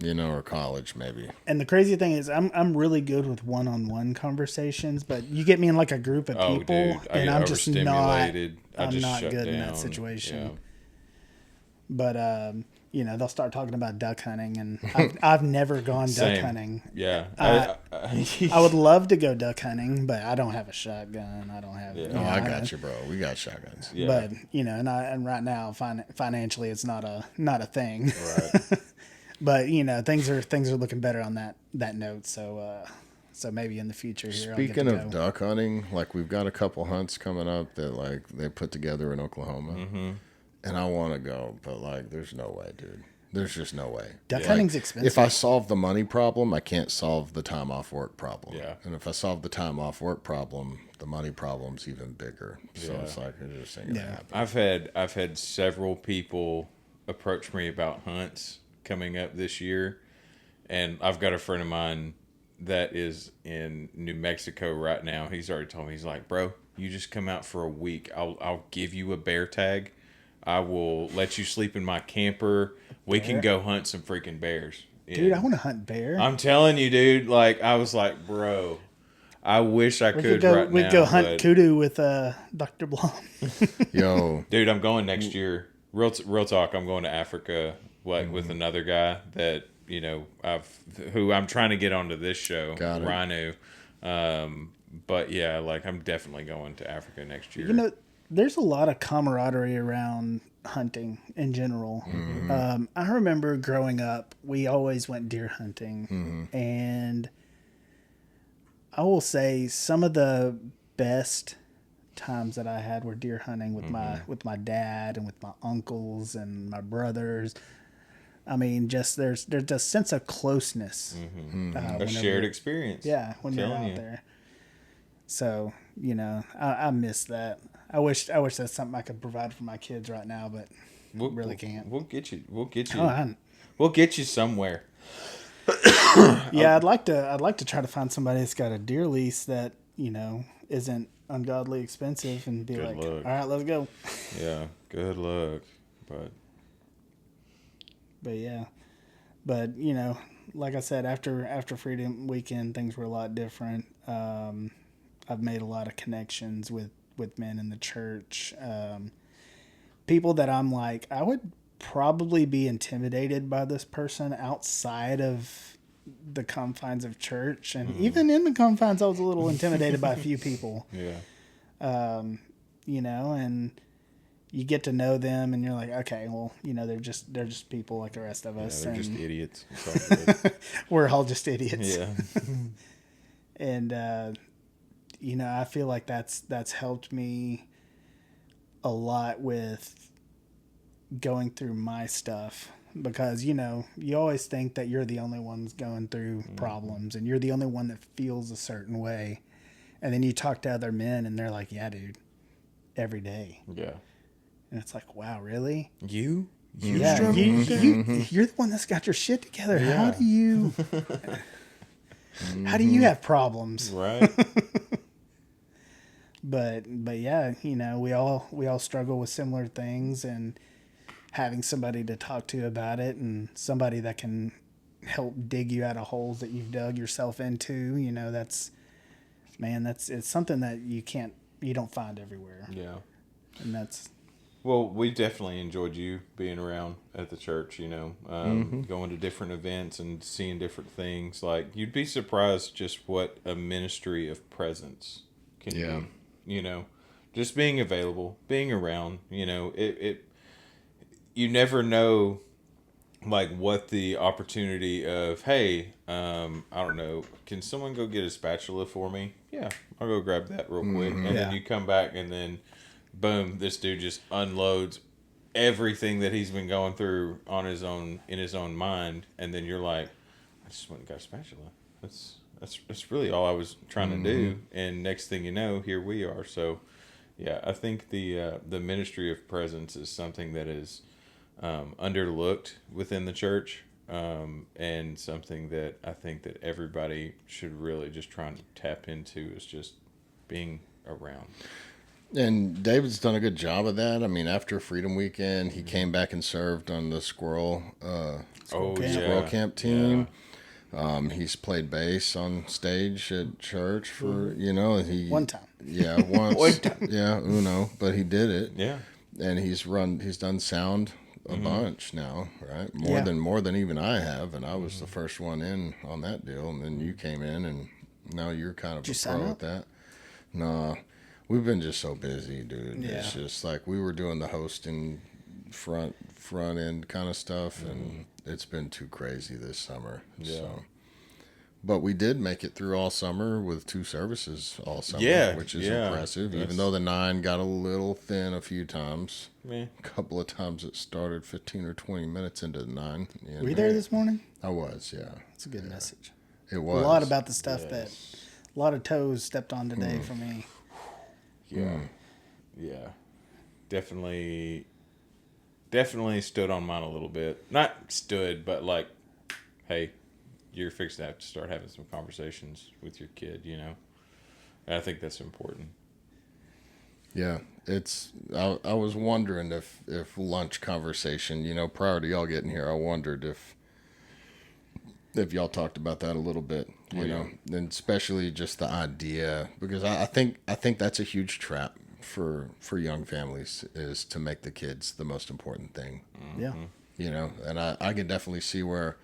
you know, or college maybe. And the crazy thing is, I'm really good with one-on-one conversations, but you get me in like a group of Oh, people, dude, I and get I'm just not. overstimulated. I I'm just not shut good down. in that situation. Yeah. But you know, they'll start talking about duck hunting, and I've never gone duck Same. hunting. Yeah. I would love to go duck hunting, but I don't have a shotgun. I don't have. Yeah. You Oh, know, I got you, bro. We got shotguns. Yeah. But you know, and right now, financially, it's not a thing. Right. But you know, things are looking better on that note. So maybe in the future here. Speaking I'll of get to go. duck hunting, like we've got a couple hunts coming up that like they put together in Oklahoma, and I want to go, but like there's no way, dude. There's just no way. Duck Like, hunting's expensive. if I solve the money problem, I can't solve the time off work problem. Yeah. And if I solve the time off work problem, the money problem's even bigger. So Yeah. it's like it just ain't gonna Yeah. happen. I've had several people approach me about hunts coming up this year, and I've got a friend of mine that is in New Mexico right now. He's already told me, he's like, bro, you just come out for a week. I'll give you a bear tag. I will let you sleep in my camper. We can go hunt some freaking bears. Dude, And I want to hunt bear. I'm telling you, dude. Like I was like, bro, I wish I could right we now. could go hunt but- kudu with Dr. Blom. Yo, Dude, I'm going next year. Real talk. I'm going to Africa, like Mm-hmm. with another guy that you know who I'm trying to get onto this show, Got it. Rhino. But yeah, like I'm definitely going to Africa next year. You know, there's a lot of camaraderie around hunting in general. I remember growing up, we always went deer hunting, and I will say some of the best times that I had were deer hunting with my dad and with my uncles and my brothers. I mean, just there's a sense of closeness. a whenever- shared experience. Yeah, when you're Telling out you. there. So you know, I miss that. I wish that's something I could provide for my kids right now, but really can't. We'll get you. We'll get you. Oh, We'll get you somewhere. yeah, I'd like to try to find somebody that's got a deer lease that you know isn't ungodly expensive and be Good like, luck. all right, let's go. Yeah. Good luck. But yeah, but you know, like I said, after Freedom Weekend, things were a lot different. I've made a lot of connections with men in the church, people that I'm like, I would probably be intimidated by this person outside of the confines of church, and even in the confines, I was a little intimidated by a few people. Yeah. You know, and you get to know them, and you're like, okay, well, you know, they're just people like the rest of Yeah. us, They're just and idiots. It's all good. we're all just idiots. Yeah. And you know, I feel like that's helped me a lot with going through my stuff, because you know, you always think that you're the only ones going through problems, and you're the only one that feels a certain way, and then you talk to other men and they're like, yeah, dude, every day. Yeah. And it's like, wow, really? You Yeah, struggle with that? you're the one that's got your shit together. Yeah. How do you have problems? Right. But yeah, you know, we all struggle with similar things, and having somebody to talk to about it, and somebody that can help dig you out of holes that you've dug yourself into, you know, it's something that you don't find everywhere. Yeah. And that's Well, we definitely enjoyed you being around at the church, you know, going to different events and seeing different things. Like, you'd be surprised just what a ministry of presence can Yeah. be, you know, just being available, being around, you know, you never know, like, what the opportunity of, hey, I don't know, can someone go get a spatula for me? Yeah, I'll go grab that real quick. And Yeah. then you come back and then boom, this dude just unloads everything that he's been going through on his own, in his own mind, and then you're like, I just went and got a spatula. That's really all I was trying to do, and next thing you know, here we are. So, yeah, I think the ministry of presence is something that is underlooked within the church, and something that I think that everybody should really just try to tap into is just being around. And David's done a good job of that. I mean, after Freedom Weekend, he came back and served on the Squirrel Camp team. He's played bass on stage at church for, One time. Yeah, once. Yeah, Uno, but he did it. Yeah. And he's done sound a bunch now, right? More than even I have, and I was the first one in on that deal, and then you came in, and now you're kind of a pro at that. No, we've been just so busy, dude. Yeah. It's just like we were doing the hosting front end kind of stuff, and it's been too crazy this summer. Yeah. So. But we did make it through all summer with 2 services all summer, which is impressive. Even though the 9 got a little thin a few times. A couple of times it started 15 or 20 minutes into the 9. Were you there this morning? I was, yeah. It's a good message. It was. A lot about the stuff that a lot of toes stepped on today for me. Yeah. Yeah. Definitely stood on mine a little bit. Not stood, but like, hey, you're fixing to have to start having some conversations with your kid, And I think that's important. Yeah, I was wondering if lunch conversation, prior to y'all getting here, I wondered if y'all talked about that a little bit, and especially just the idea, because I think that's a huge trap for young families, is to make the kids the most important thing. Yeah. And I can definitely see where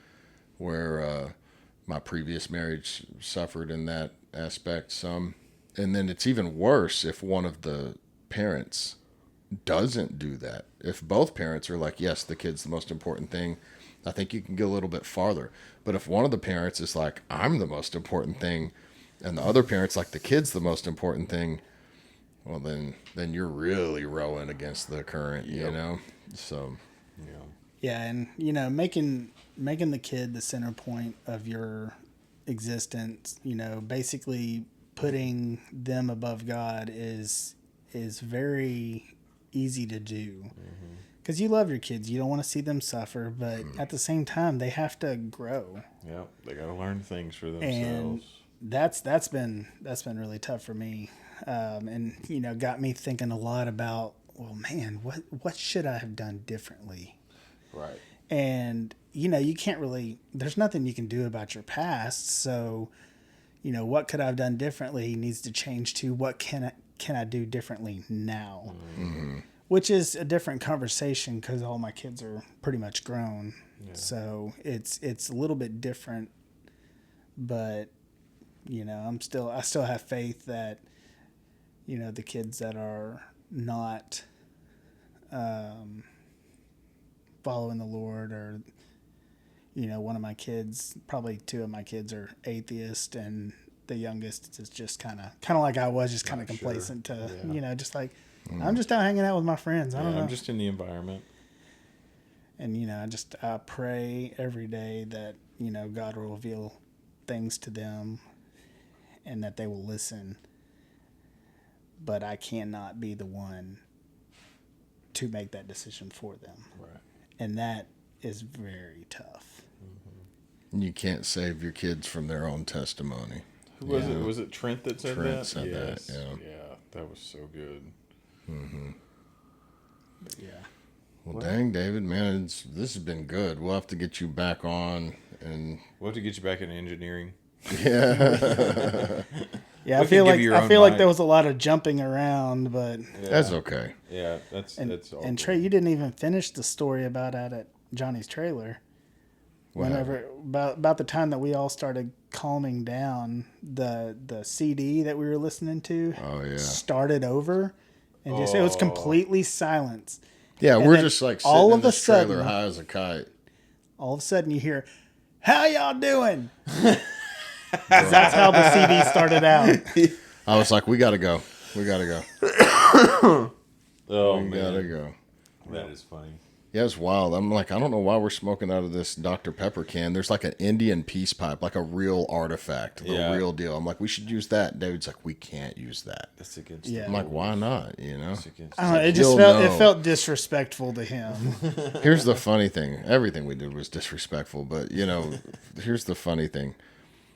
my previous marriage suffered in that aspect some. And then it's even worse if one of the parents doesn't do that. If both parents are like, yes, the kid's the most important thing, I think you can go a little bit farther. But if one of the parents is like, I'm the most important thing, and the other parent's like, the kid's the most important thing, well, then you're really rowing against the current, So, yeah, and making the kid the center point of your existence, basically putting them above God is very easy to do, because you love your kids, you don't want to see them suffer, but at the same time they have to grow. Yeah, they got to learn things for themselves. And that's been really tough for me, and got me thinking a lot about, well, man, what should I have done differently? Right. And you can't really, there's nothing you can do about your past, so what could I have done differently needs to change to what can I do differently now, which is a different conversation, because all my kids are pretty much grown. So it's a little bit different, but I still have faith that the kids that are not following the Lord, or one of my kids, probably 2 of my kids are atheist, and the youngest is just kind of like I was, just kind of complacent to just like, I'm just out hanging out with my friends. I don't know. I'm just in the environment. And I pray every day that God will reveal things to them, and that they will listen. But I cannot be the one to make that decision for them. Right. And that is very tough. You can't save your kids from their own testimony. Who was it? Was it Trent that said that? Trent said that, yeah. Yeah, that was so good. But yeah. Well, dang, David, man, this has been good. We'll have to get you back on, and we'll have to get you back in engineering. Yeah. Yeah, I feel like there was a lot of jumping around, but that's okay. Yeah, that's all. And Trey, you didn't even finish the story about at Johnny's trailer. Whenever about the time that we all started calming down, the CD that we were listening to started over, and just it was completely silence. Yeah, and we're just like sitting all in of this a sudden, trailer high as a kite. All of a sudden, you hear, "How y'all doing?" That's how the CD started out. I was like, "We gotta go. We gotta go. Oh we man, gotta go." That is funny. Yeah, it's wild. I'm like, I don't know why we're smoking out of this Dr. Pepper can. There's like an Indian peace pipe, like a real artifact, the real deal. I'm like, we should use that. David's like, we can't use that. That's against. Yeah. I'm like, why not? You know. I don't know. It You'll just felt know. it felt disrespectful to him. Here's the funny thing. Everything we did was disrespectful, but you know, here's the funny thing.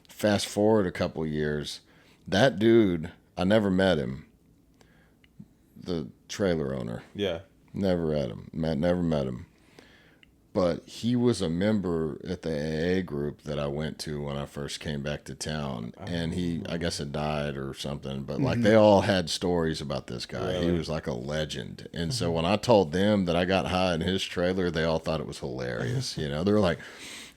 Fast forward a couple years, that dude, I never met him. The trailer owner. Yeah. Never never met him. But he was a member at the AA group that I went to when I first came back to town. And he, I guess, had died or something. But, like, they all had stories about this guy. Really? He was like a legend. And so when I told them that I got high in his trailer, they all thought it was hilarious. You know, they were like,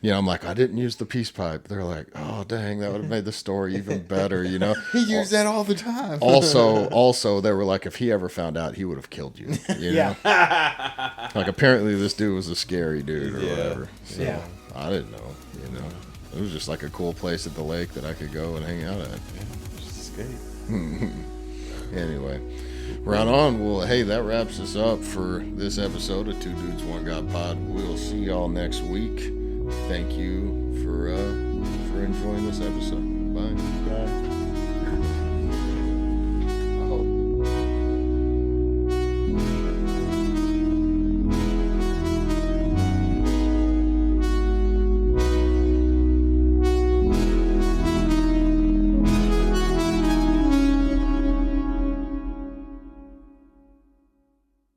you know, I'm like, I didn't use the peace pipe. They're like, oh, dang, that would have made the story even better, you know. He used that all the time. Also, they were like, if he ever found out, he would have killed you. You know? Like, apparently this dude was a scary dude or whatever. So, Yeah. I didn't know, you know. It was just like a cool place at the lake that I could go and hang out at. Escape. Anyway, right on. Well, hey, that wraps us up for this episode of Two Dudes, One God Pod. We'll see y'all next week. Thank you for enjoying this episode. Bye. Bye.